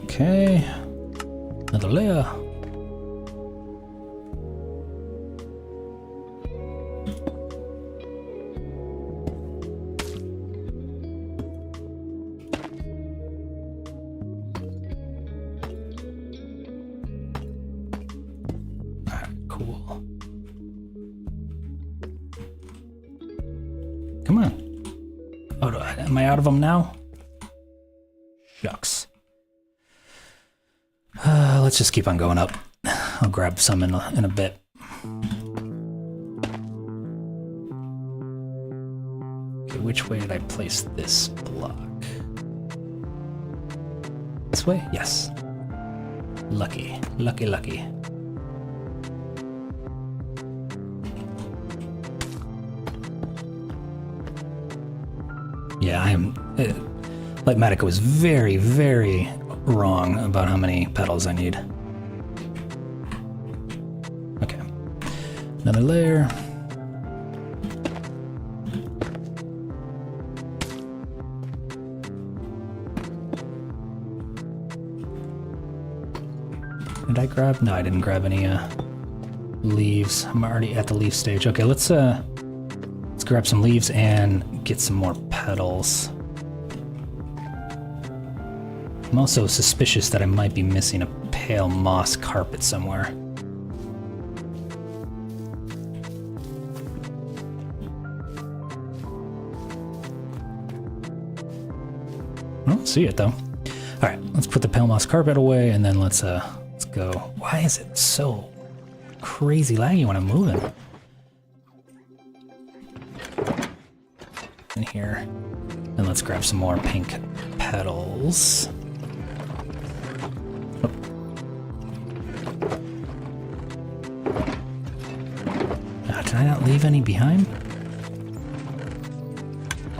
Okay, another layer. Cool. Come on. Oh, am I out of them now? Shucks. Let's just keep on going up. I'll grab some in a bit. Okay, which way did I place this block? This way? Yes. Lucky, lucky, lucky. Yeah, I am. Like Medica was very, very wrong about how many petals I need. Okay. Another layer. Did I grab? No, I didn't grab any leaves. I'm already at the leaf stage. Okay, let's grab some leaves and get some more petals. I'm also suspicious that I might be missing a pale moss carpet somewhere. I don't see it though. All right, let's put the pale moss carpet away and then let's go. Why is it so crazy laggy when I'm moving? In here. And let's grab some more pink petals. Did I not leave any behind?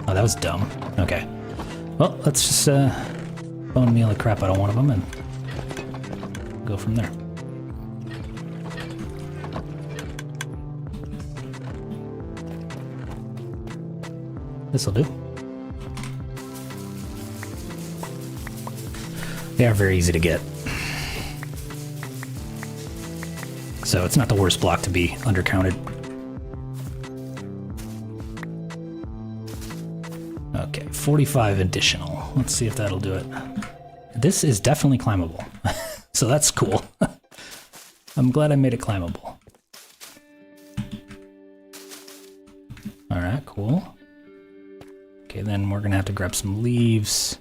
Oh, that was dumb. Okay. Well, let's just bone meal the crap out of one of them and go from there. This'll do. They are very easy to get. So it's not the worst block to be undercounted. Okay, 45 additional. Let's see if that'll do it. This is definitely climbable. So that's cool. I'm glad I made it climbable. All right, cool. Okay, then we're gonna have to grab some leaves.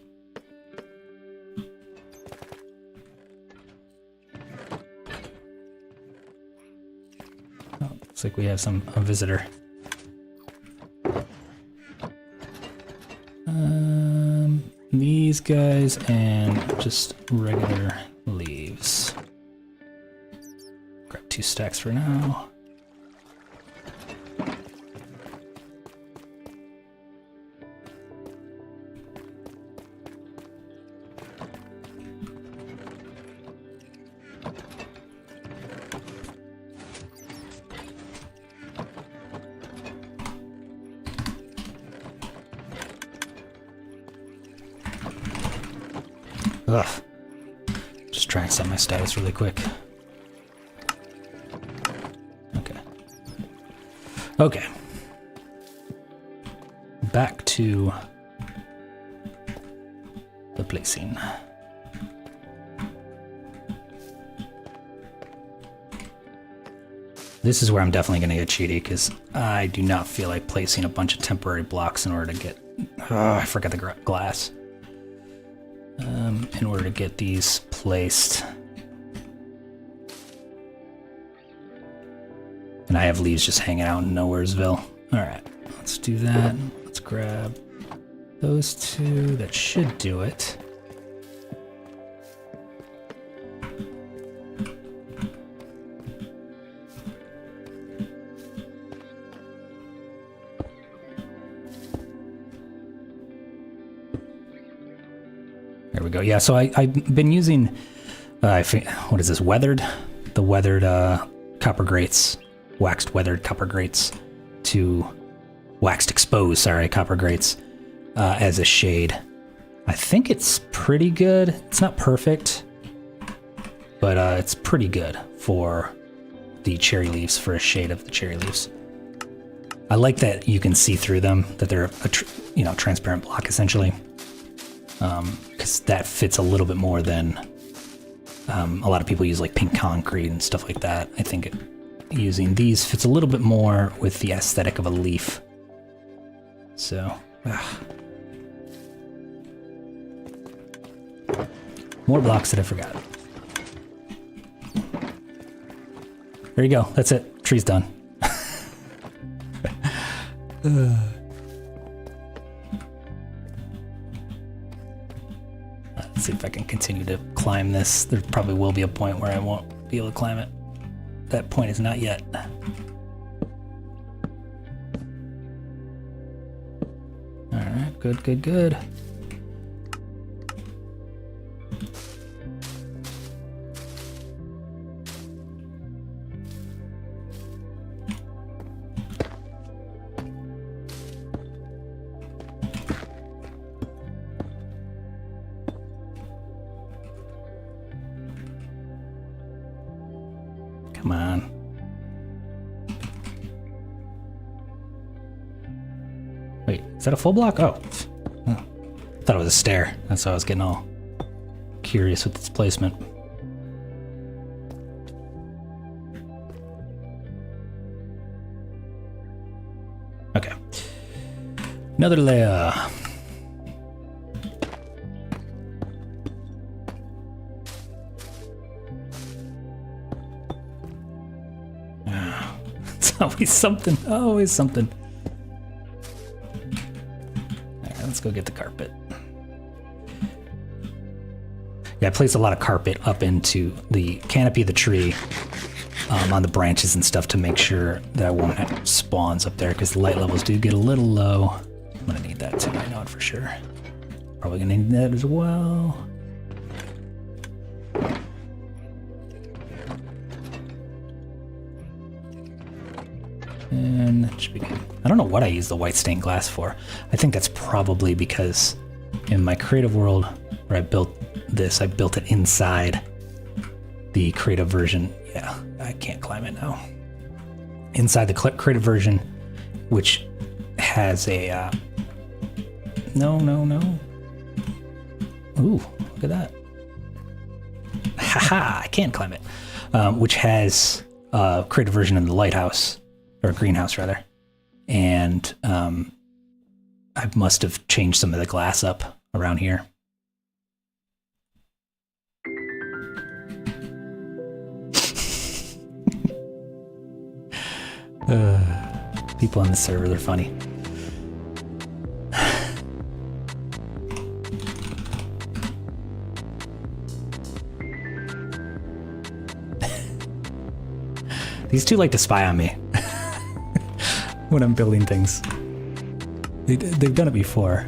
Oh, looks like we have a visitor. These guys and just regular leaves. 2 stacks for now. Ugh. Just trying to set my status really quick. Okay. Okay. Back to the placing. This is where I'm definitely going to get cheaty, because I do not feel like placing a bunch of temporary blocks in order to get... Oh, I forgot the glass. In order to get these placed. And I have leaves just hanging out in Nowheresville. Alright, let's do that. Let's grab those 2. That should do it. There we go. Yeah, so I've been using, what is this, weathered? The weathered copper grates, waxed weathered copper grates to, waxed exposed, sorry, copper grates as a shade. I think it's pretty good. It's not perfect, but it's pretty good for the cherry leaves, for a shade of the cherry leaves. I like that you can see through them, that they're a transparent block essentially. Because that fits a little bit more than a lot of people use like pink concrete and stuff like that. I think using these fits a little bit more with the aesthetic of a leaf. So, more blocks that I forgot. There you go. That's it. Tree's done. Let's see if I can continue to climb this. There probably will be a point where I won't be able to climb it. That point is not yet. Alright, good, good, good. Come on. Wait, is that a full block? Oh. I thought it was a stair. That's why I was getting all curious with its placement. Okay. Another layer. Always something, always something. All right, let's go get the carpet. Yeah, I placed a lot of carpet up into the canopy of the tree, on the branches and stuff to make sure that I won't have spawns up there, because the light levels do get a little low. I'm gonna need that too, I know it for sure. Probably gonna need that as well. And that should be good. I don't know what I use the white stained glass for. I think that's probably because in my creative world where I built this, I built it inside the creative version. Yeah, I can't climb it now. Inside the creative version, which has a, no. Ooh, look at that. Haha, I can't climb it. Which has a creative version in the lighthouse. Or greenhouse rather, and I must have changed some of the glass up around here. People on the server, they're funny. These two like to spy on me when I'm building things. They've done it before.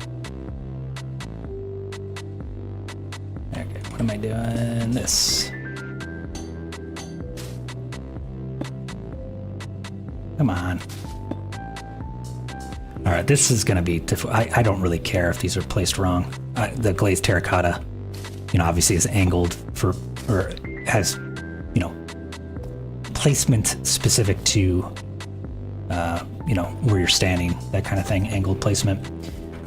Okay, what am I doing? This. Come on. All right, this is gonna be difficult. I don't really care if these are placed wrong. The glazed terracotta, you know, obviously is angled for, or has, you know, placement specific to, you know, where you're standing, that kind of thing, angled placement.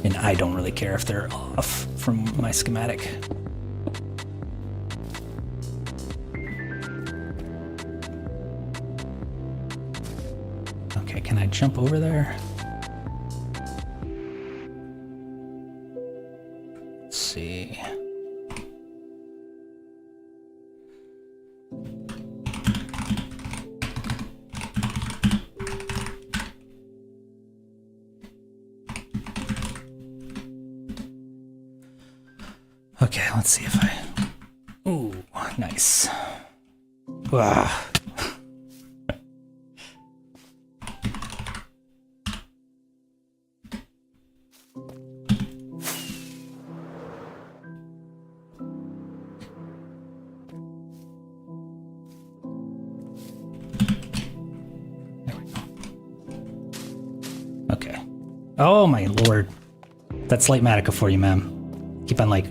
And I don't really care if they're off from my schematic. Okay, can I jump over there? Let's see. Okay, let's see if I... Ooh, nice. Wow. There we go. Okay. Oh my lord. That's light Matica for you, ma'am. Keep on, like,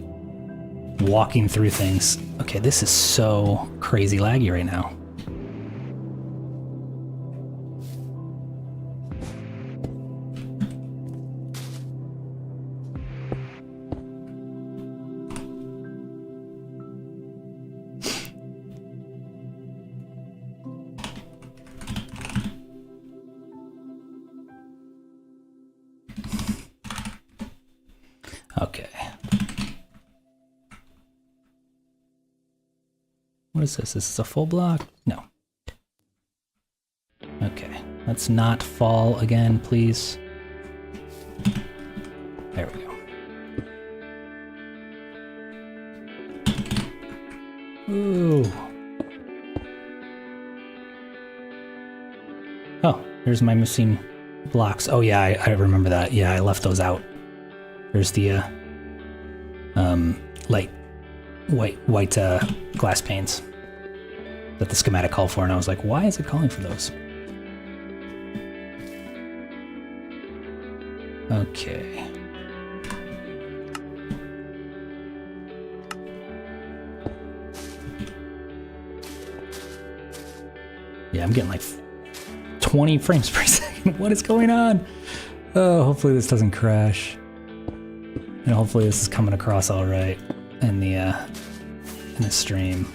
walking through things. Okay, this is so crazy laggy right now. Okay. What is this? Is this a full block? No. Okay. Let's not fall again, please. There we go. Ooh. Oh, there's my missing blocks. Oh yeah, I remember that. Yeah, I left those out. There's the light white glass panes that the schematic called for, and I was like, why is it calling for those? Okay. Yeah, I'm getting like 20 frames per second. What is going on? Oh, hopefully this doesn't crash. And hopefully this is coming across all right in the stream.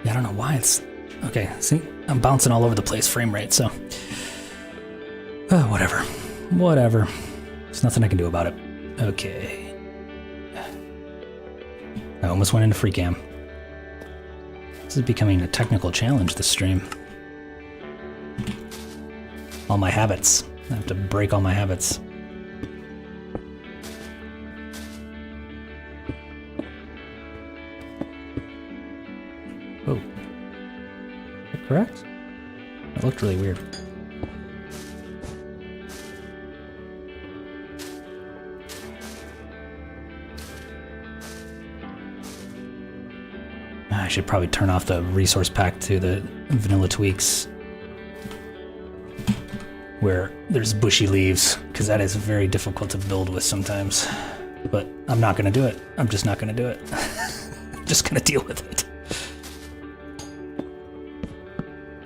I don't know why it's... Okay, see? I'm bouncing all over the place frame rate, so... Oh, whatever. Whatever. There's nothing I can do about it. Okay. I almost went into free cam. This is becoming a technical challenge, this stream. All my habits. I have to break all my habits. Oh. Is that correct? That looked really weird. I should probably turn off the resource pack to the vanilla tweaks where there's bushy leaves, because that is very difficult to build with sometimes. But I'm not going to do it. I'm just not going to do it. I'm just going to deal with it.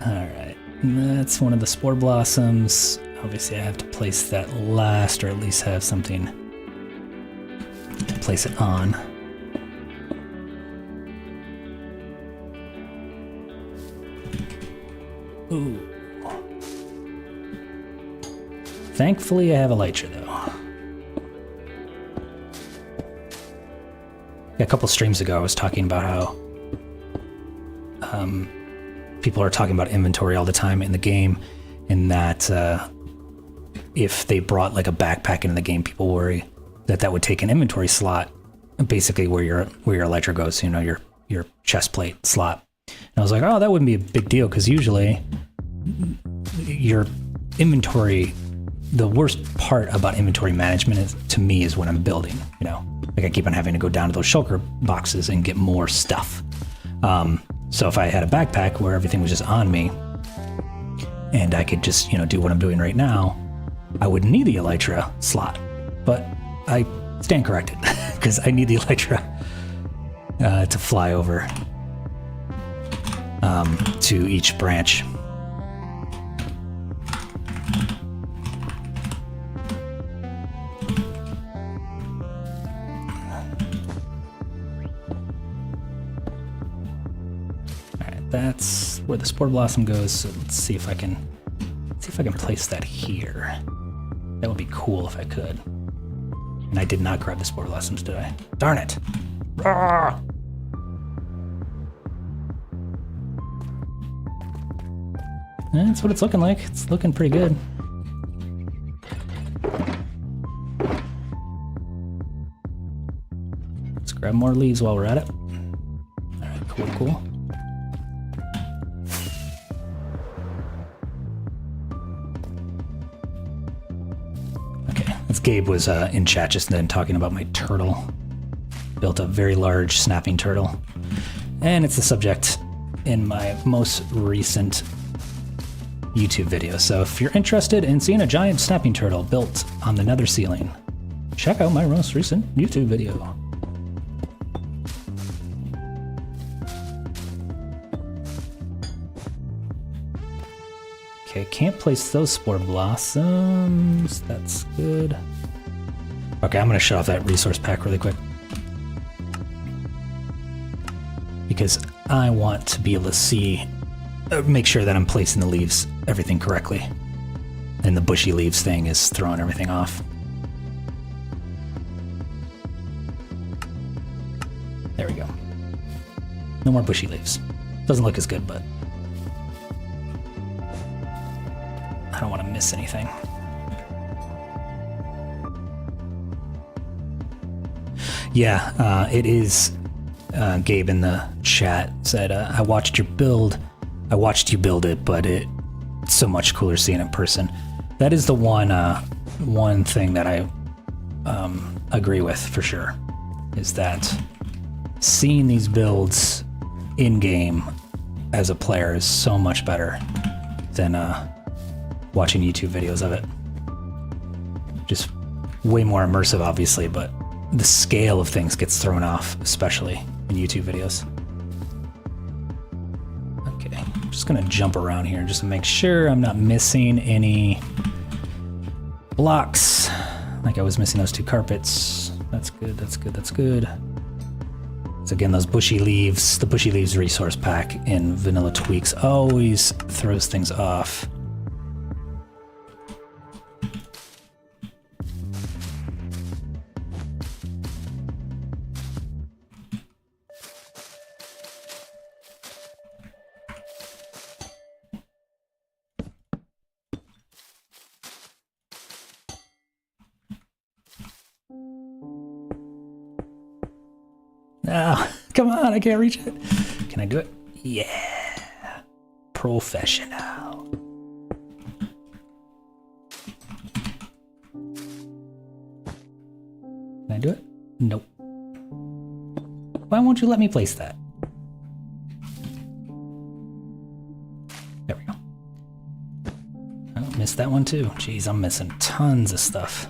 Alright, that's one of the spore blossoms. Obviously I have to place that last, or at least have something to place it on. Ooh. Thankfully I have elytra though. A couple streams ago I was talking about how people are talking about inventory all the time in the game, and that if they brought like a backpack into the game, people worry that that would take an inventory slot, basically where your elytra goes, you know, your chest plate slot. And I was like, oh, that wouldn't be a big deal, because usually your inventory, the worst part about inventory management is, to me, is when I'm building, you know, like I keep on having to go down to those shulker boxes and get more stuff. So if I had a backpack where everything was just on me and I could just, you know, do what I'm doing right now, I wouldn't need the elytra slot. But I stand corrected, because I need the elytra to fly over to each branch. That's where the spore blossom goes. So let's see if I can place that here. That would be cool if I could. And I did not grab the spore blossoms, did I? Darn it! Ah! That's what it's looking like. It's looking pretty good. Let's grab more leaves while we're at it. All right, cool, cool. Gabe was in chat just then talking about my turtle. Built a very large snapping turtle. And it's the subject in my most recent YouTube video. So if you're interested in seeing a giant snapping turtle built on the nether ceiling, check out my most recent YouTube video. Okay, can't place those spore blossoms. That's good. Okay, I'm gonna shut off that resource pack really quick, because I want to be able to see, make sure that I'm placing the leaves, everything correctly. And the bushy leaves thing is throwing everything off. There we go. No more bushy leaves. Doesn't look as good, but I don't want to miss anything. Yeah, it is. Gabe in the chat said, I watched your build. I watched you build it, but it's so much cooler seeing it in person. That is the one thing that I agree with for sure, is that seeing these builds in-game as a player is so much better than watching YouTube videos of it. Just way more immersive, obviously, but the scale of things gets thrown off, especially in YouTube videos. Okay, I'm just gonna jump around here just to make sure I'm not missing any blocks. Like I was missing those 2 carpets. That's good, that's good, that's good. So again, those bushy leaves, the bushy leaves resource pack in Vanilla Tweaks always throws things off. Oh, come on, I can't reach it. Can I do it? Yeah. Professional. Can I do it? Nope. Why won't you let me place that? There we go. Oh, missed that one too. Jeez, I'm missing tons of stuff.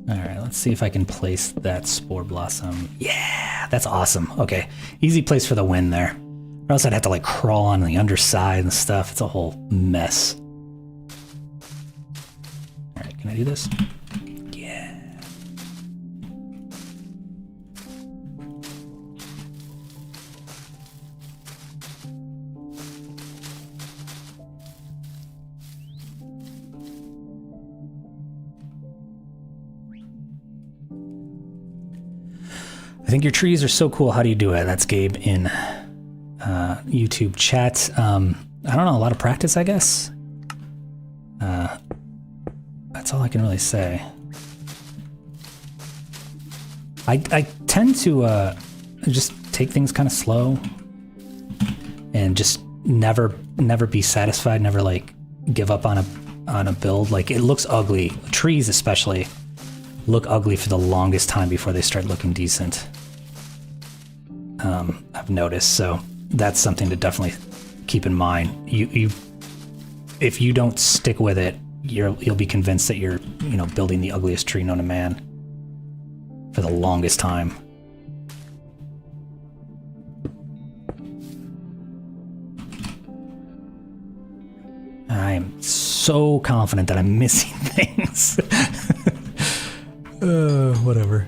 All right, let's see if I can place that spore blossom. Yeah, that's awesome. Okay, easy place for the win there. Or else I'd have to like crawl on the underside and stuff. It's a whole mess. All right, can I do this? Yeah. I think your trees are so cool. How do you do it? That's Gabe in YouTube chat. I don't know, a lot of practice, I guess. That's all I can really say. I tend to just take things kind of slow and just never be satisfied, never like give up on a build. Like it looks ugly. Trees especially look ugly for the longest time before they start looking decent. I've noticed, so that's something to definitely keep in mind. If you don't stick with it, you'll be convinced that you're, building the ugliest tree known to man for the longest time. I am so confident that I'm missing things. Whatever.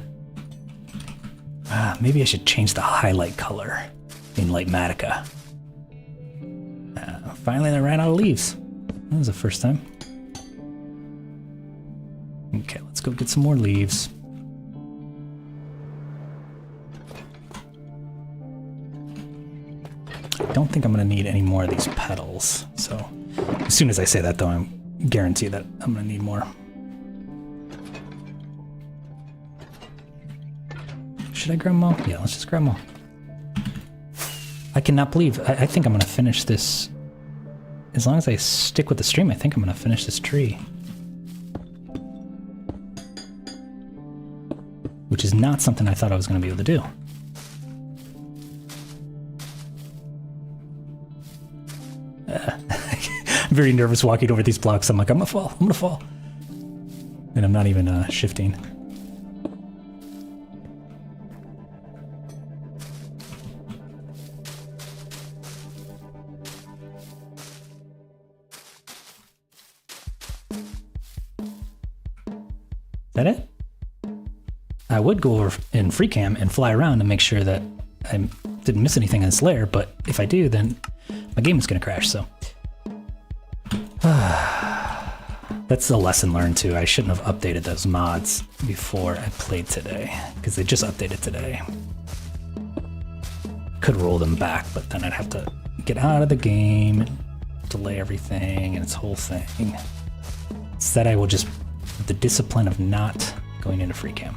Maybe I should change the highlight color in Lightmatica. Finally, I ran out of leaves. That was the first time. Okay, let's go get some more leaves. I don't think I'm going to need any more of these petals. So as soon as I say that, though, I'm guaranteed that I'm going to need more. Should I grab them all? Yeah, let's just grab them all. I cannot believe, I think I'm going to finish this. As long as I stick with the stream, I think I'm going to finish this tree. Which is not something I thought I was going to be able to do. I'm very nervous walking over these blocks. I'm like, I'm going to fall. And I'm not even shifting. Is that it? I would go over in free cam and fly around and make sure that I didn't miss anything in this layer, but if I do, then my game is going to crash, so. That's a lesson learned too. I shouldn't have updated those mods before I played today, because they just updated today. Could roll them back, but then I'd have to get out of the game, and delay everything, and its whole thing. Instead, I will just the discipline of not going into free cam.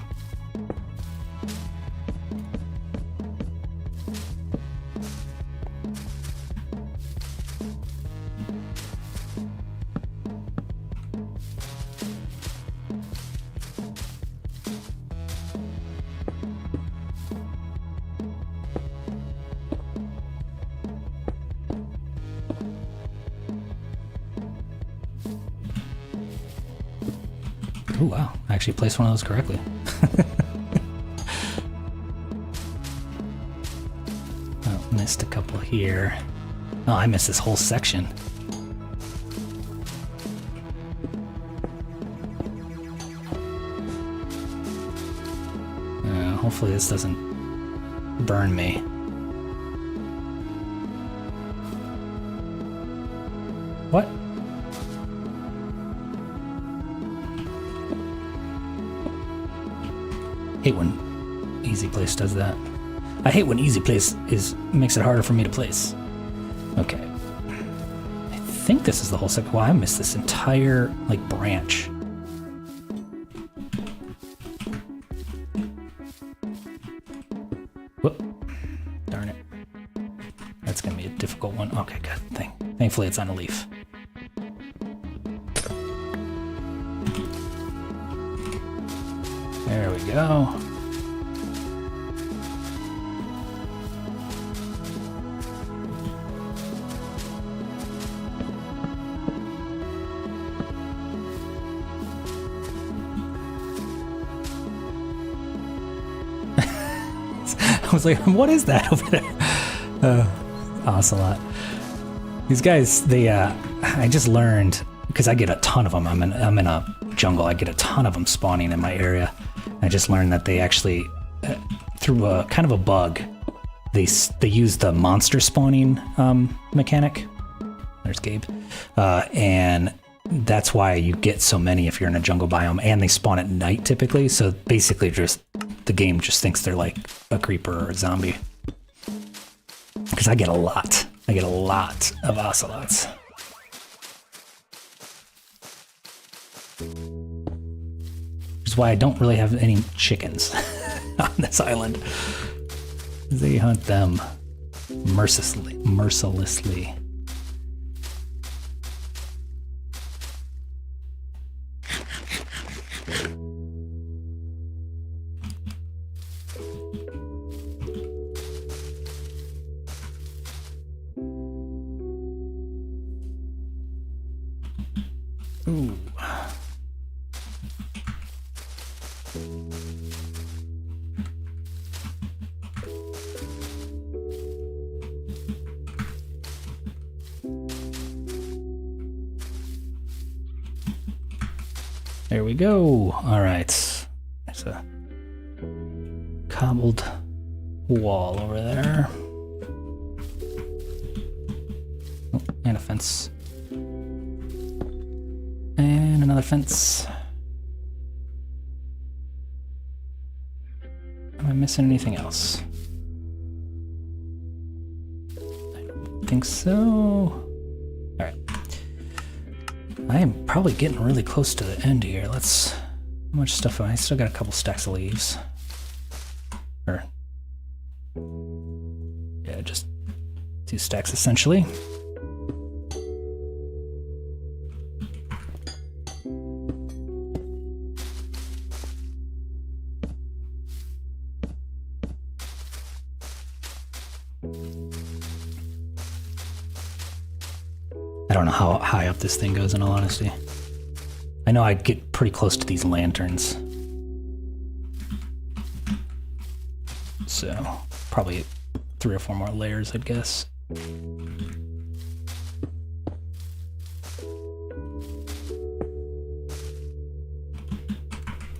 Oh wow, I actually placed one of those correctly. Oh, missed a couple here. Oh, I missed this whole section. Hopefully this doesn't burn me. What? I hate when Easy Place does that. I hate when Easy Place makes it harder for me to place. Okay. I think this is the whole second. Well, I missed this entire, branch. Whoop. Darn it. That's gonna be a difficult one. Okay, good. Thankfully it's on a leaf. There we go. I was like, what is that over there? Ocelot. These guys, they, I just learned, because I get a ton of them. I'm in a jungle. I get a ton of them spawning in my area. I just learned that they actually, through a kind of a bug, they use the monster spawning mechanic. There's Gabe. And that's why you get so many if you're in a jungle biome, and they spawn at night typically. So basically just the game just thinks they're like a creeper or a zombie. Because I get a lot. I get a lot of ocelots. Which is why I don't really have any chickens on this island. They hunt them mercilessly. Ooh. There we go. All right. There's a cobbled wall over there. Oh, and a fence. And another fence. Am I missing anything else? I don't think so. All right. I am probably getting really close to the end here. How much stuff have I still got a couple stacks of leaves. Or, yeah, just 2 stacks essentially. I don't know how high up this thing goes, in all honesty. I know I get pretty close to these lanterns. So, probably 3 or 4 more layers, I'd guess.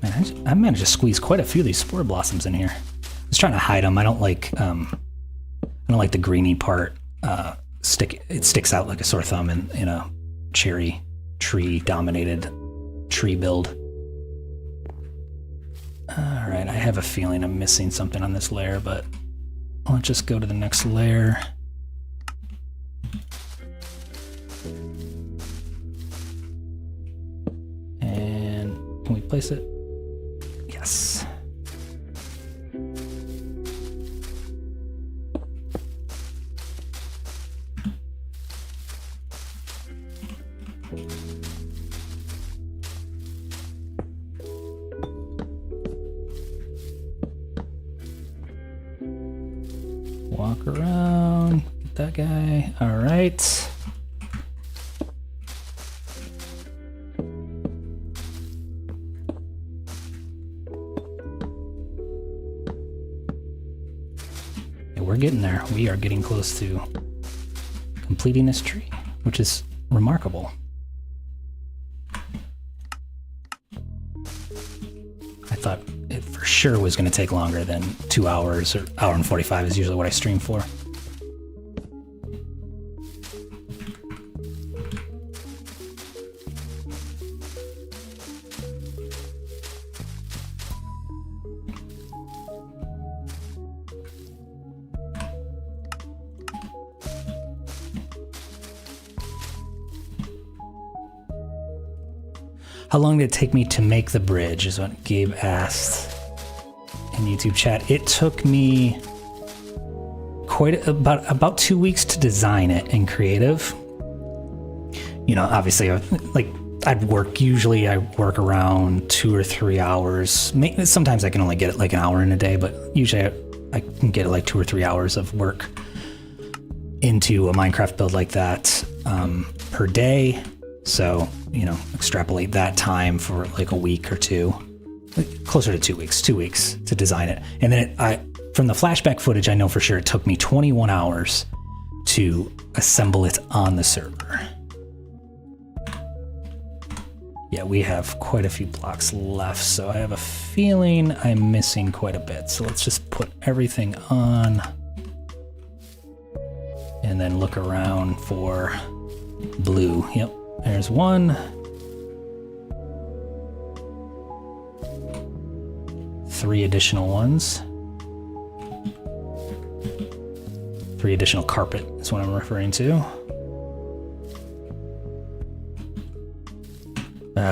Man, I managed to squeeze quite a few of these spore blossoms in here. I was trying to hide them. I don't like the greeny part. It sticks out like a sore thumb in a cherry tree dominated tree build. All right, I have a feeling I'm missing something on this layer, but let's just go to the next layer. And can we place it? Yes. Walk around, get that guy. All right. Yeah, we're getting there. We are getting close to completing this tree, which is remarkable. I thought it for sure was going to take longer than 2 hours, or hour and 45 is usually what I stream for. How long did it take me to make the bridge is what Gabe asked in YouTube chat. It took me about 2 weeks to design it in creative. You know, obviously, like usually I work around 2 or 3 hours. Sometimes I can only get it like an hour in a day, but usually I can get like 2 or 3 hours of work into a Minecraft build like that per day. So, you know, extrapolate that time for like a week or two, closer to 2 weeks to design it. And then from the flashback footage, I know for sure it took me 21 hours to assemble it on the server. Yeah, we have quite a few blocks left, so I have a feeling I'm missing quite a bit. So let's just put everything on and then look around for blue. Yep, there's one. 3 additional ones. 3 additional carpet is what I'm referring to.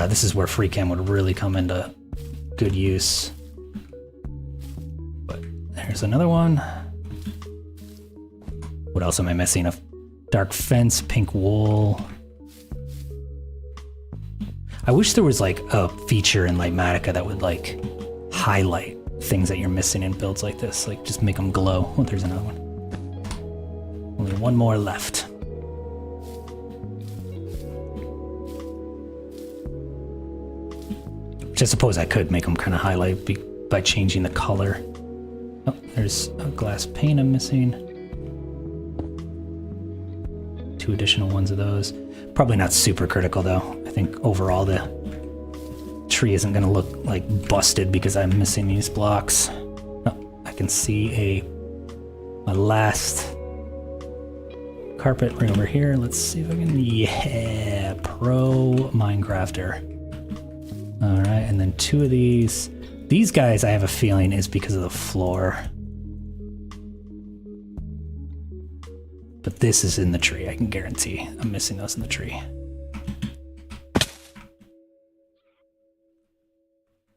This is where FreeCam would really come into good use. But there's another one. What else am I missing? A dark fence, pink wool. I wish there was like a feature in Lightmatica that would like highlight things that you're missing in builds like this. Like just make them glow. Oh, there's another one. Only one more left. Which I suppose I could make them kind of highlight by changing the color. Oh, there's a glass pane I'm missing. 2 additional ones of those. Probably not super critical though. I think overall the tree isn't going to look like busted because I'm missing these blocks. Oh, I can see my last carpet right over here. Let's see if I can, yeah, pro Minecrafter. All right, and then 2 of these. These guys, I have a feeling, is because of the floor. But this is in the tree, I can guarantee. I'm missing those in the tree.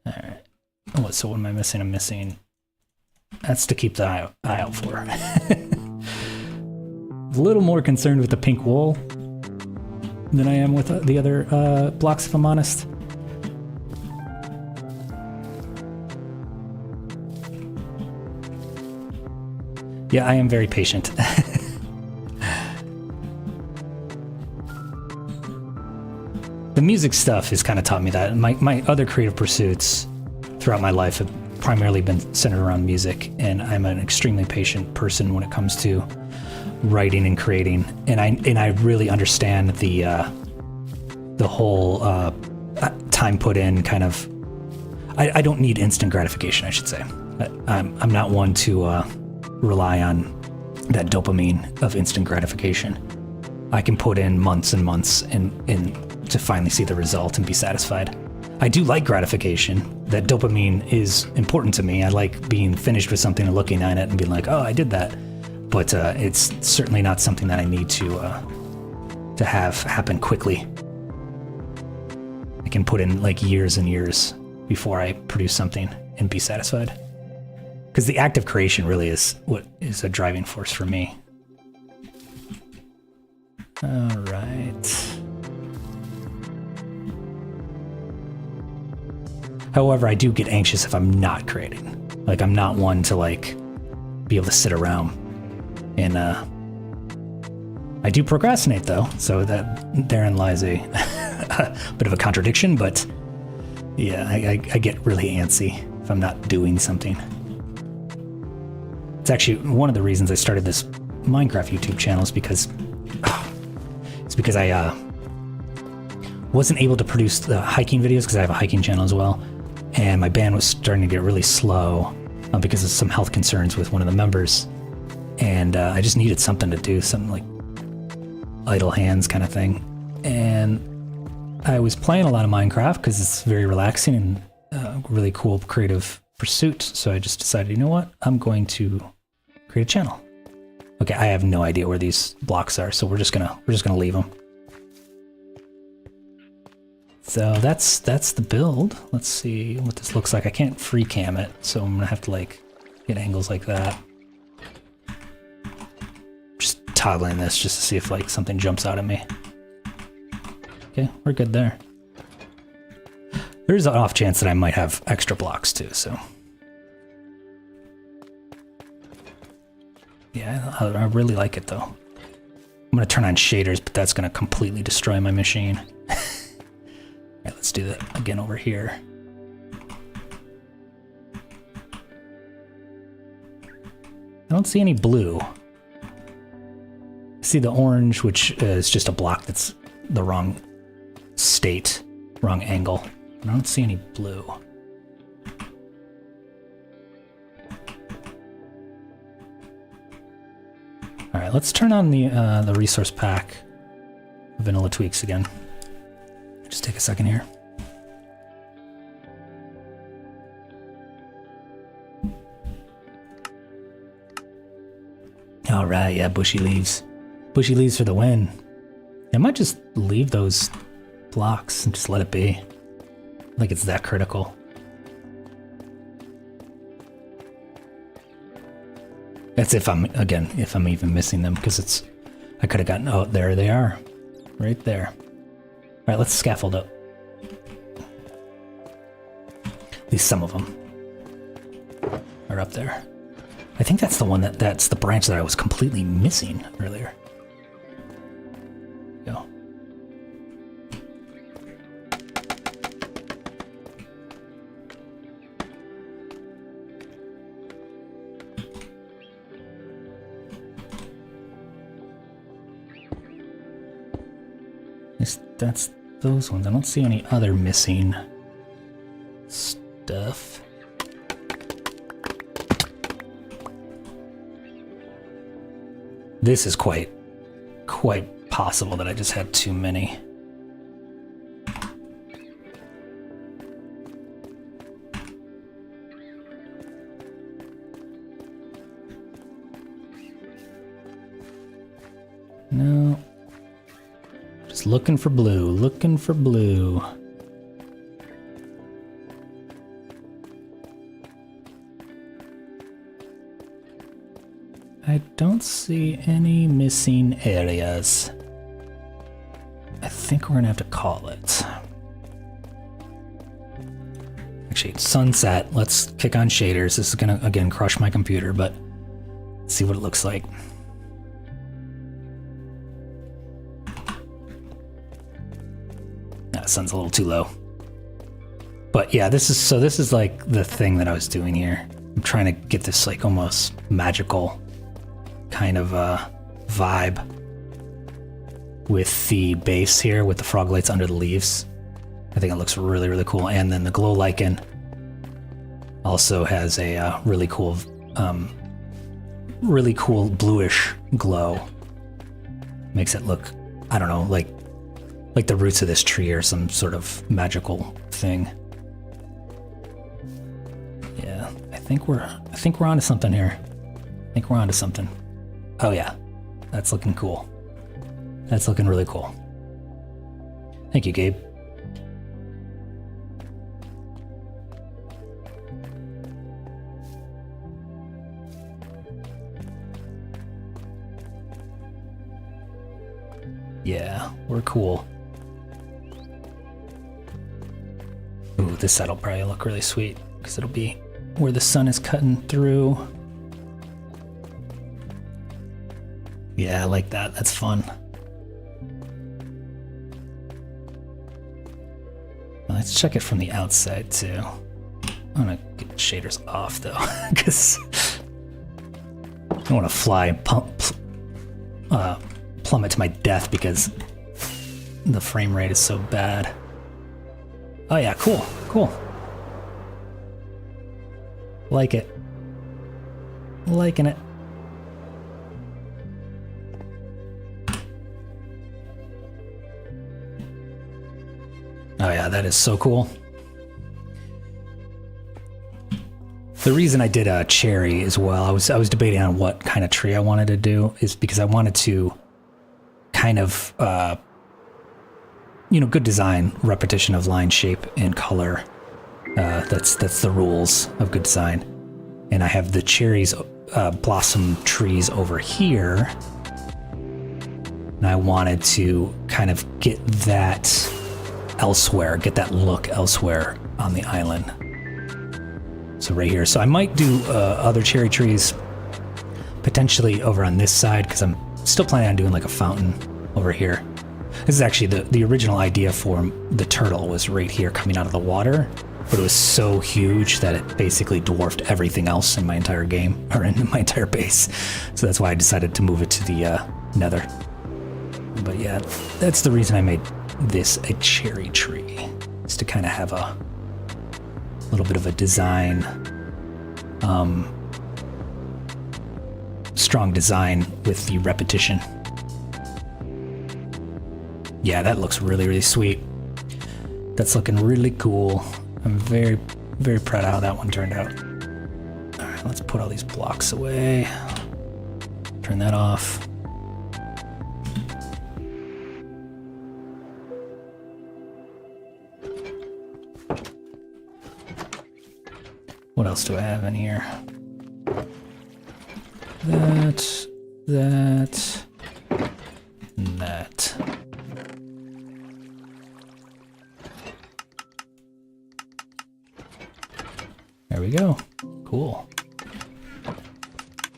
All right. Oh, so what am I missing? I'm missing... That's to keep the eye out for. A little more concerned with the pink wool than I am with the other blocks, if I'm honest. Yeah, I am very patient. The music stuff has kind of taught me that. My other creative pursuits throughout my life have primarily been centered around music, and I'm an extremely patient person when it comes to writing and creating. And I really understand the whole time put in kind of. I don't need instant gratification, I should say. I'm not one to rely on that dopamine of instant gratification. I can put in months and months in to finally see the result and be satisfied. I do like gratification. That dopamine is important to me. I like being finished with something and looking at it and being like, oh, I did that. But it's certainly not something that I need to have happen quickly. I can put in like years and years before I produce something and be satisfied. Because the act of creation really is what is a driving force for me. All right. However, I do get anxious if I'm not creating. Like, I'm not one to like be able to sit around. And I do procrastinate though, so that therein lies a bit of a contradiction. But yeah, I get really antsy if I'm not doing something. It's actually one of the reasons I started this Minecraft YouTube channel is because I wasn't able to produce the hiking videos because I have a hiking channel as well, and my band was starting to get really slow because of some health concerns with one of the members, and I just needed something to do, something like idle hands kind of thing. And I was playing a lot of Minecraft because it's very relaxing and a really cool creative pursuit. So I just decided, you know what, I'm going to create a channel. Okay, I have no idea where these blocks are, so we're just gonna leave them. So that's the build. Let's see what this looks like. I can't free cam it, so I'm gonna have to like get angles like that. Just toggling this just to see if like something jumps out at me. Okay, we're good there. There's an off chance that I might have extra blocks too, so. Yeah, I really like it though. I'm gonna turn on shaders, but that's gonna completely destroy my machine. Alright, let's do that again over here. I don't see any blue. I see the orange, which is just a block that's the wrong state, wrong angle. I don't see any blue. All right, let's turn on the resource pack, vanilla tweaks again. Just take a second here. All right, yeah, bushy leaves. Bushy leaves for the win. I might just leave those blocks and just let it be. Like it's that critical. That's if I'm even missing them, because I could have gotten, oh, there they are. Right there. All right, let's scaffold up. At least some of them are up there. I think that's the one that's the branch that I was completely missing earlier. Go. That's those ones. I don't see any other missing stuff. This is quite possible that I just had too many. No. Just looking for blue, looking for blue. I don't see any missing areas. I think we're gonna have to call it. Actually, it's sunset. Let's kick on shaders. This is gonna, again, crush my computer, but let's see what it looks like. That sun's a little too low. But yeah, this is like the thing that I was doing here. I'm trying to get this like almost magical kind of vibe with the base here, with the frog lights under the leaves. I think it looks really, really cool. And then the glow lichen also has a really cool bluish glow. Makes it look, I don't know, like the roots of this tree or some sort of magical thing. Yeah, I think we're onto something here. I think we're onto something. Oh yeah, that's looking cool. That's looking really cool. Thank you, Gabe. Yeah, we're cool. Ooh, this set'll probably look really sweet, because it'll be where the sun is cutting through. Yeah, I like that. That's fun. Let's check it from the outside too. I'm gonna get shaders off though, because I don't want to fly and plummet to my death because the frame rate is so bad. Oh yeah, cool, cool. Like it. Liking it. Oh yeah, that is so cool. The reason I did a cherry as well, I was debating on what kind of tree I wanted to do, is because I wanted to kind of, good design, repetition of line, shape, and color. That's the rules of good design. And I have the cherries blossom trees over here, and I wanted to kind of get that elsewhere, get that look elsewhere on the island. So right here. So I might do other cherry trees potentially over on this side, because I'm still planning on doing like a fountain over here. This is actually the original idea for the turtle was right here coming out of the water. but it was so huge that it basically dwarfed everything else in my entire game, or in my entire base. So that's why I decided to move it to the nether. But yeah, that's the reason I made this a cherry tree, is to kind of have a little bit of a design, strong design with the repetition. Yeah, that looks really, really sweet. That's looking really cool. I'm very, very proud of how that one turned out. All right, let's put all these blocks away. Turn that off. What else do I have in here? That, and that. There we go. Cool.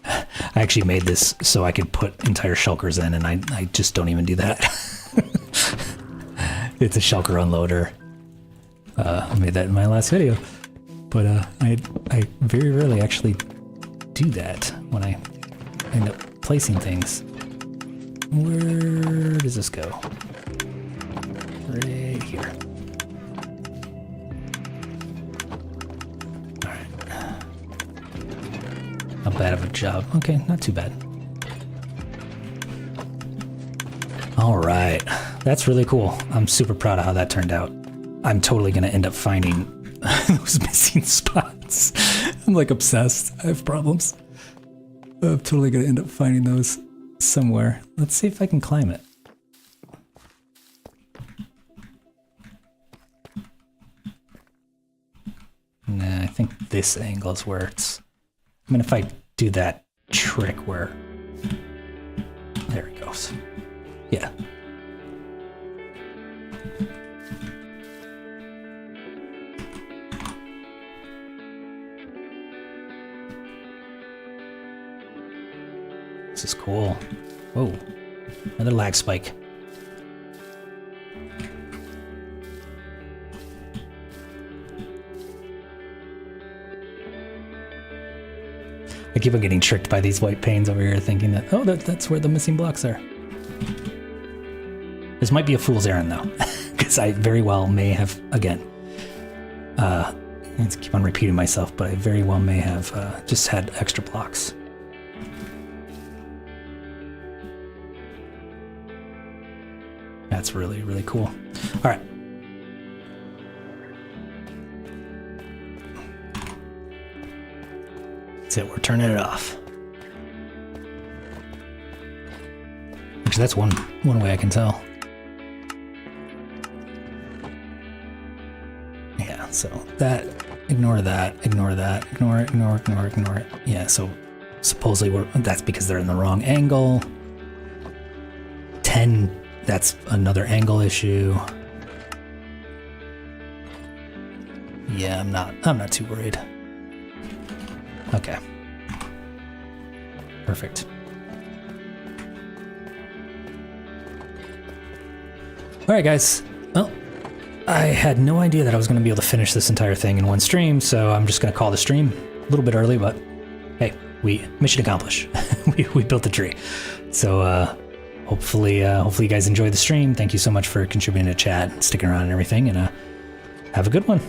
I actually made this so I could put entire shulkers in, and I just don't even do that. It's a shulker unloader. I made that in my last video. But I very rarely actually do that when I end up placing things. Where does this go? Right here. Alright. Not bad of a job. Okay, not too bad. Alright. That's really cool. I'm super proud of how that turned out. I'm totally going to end up finding those missing spots. I'm like obsessed. I have problems. I'm totally gonna end up finding those somewhere. Let's see if I can climb it. Nah, I think this angle is where it's... I mean, if I do that trick where... There it goes. Yeah. This is cool. Whoa, another lag spike. I keep on getting tricked by these white panes over here, thinking that, oh, that's where the missing blocks are. This might be a fool's errand, though, because I very well may have, again, I keep on repeating myself, but I very well may have just had extra blocks. That's really, really cool. All right. That's it, we're turning it off. Actually, that's one way I can tell. Yeah, so that, ignore that, ignore that, ignore it. Yeah, so supposedly that's because they're in the wrong angle. 10, that's another angle issue. Yeah, I'm not too worried. Okay. Perfect. All right, guys. Well, I had no idea that I was going to be able to finish this entire thing in one stream, so I'm just going to call the stream a little bit early, but hey, mission accomplished. we built the tree. So hopefully you guys enjoyed the stream. Thank you so much for contributing to chat, sticking around and everything, and have a good one.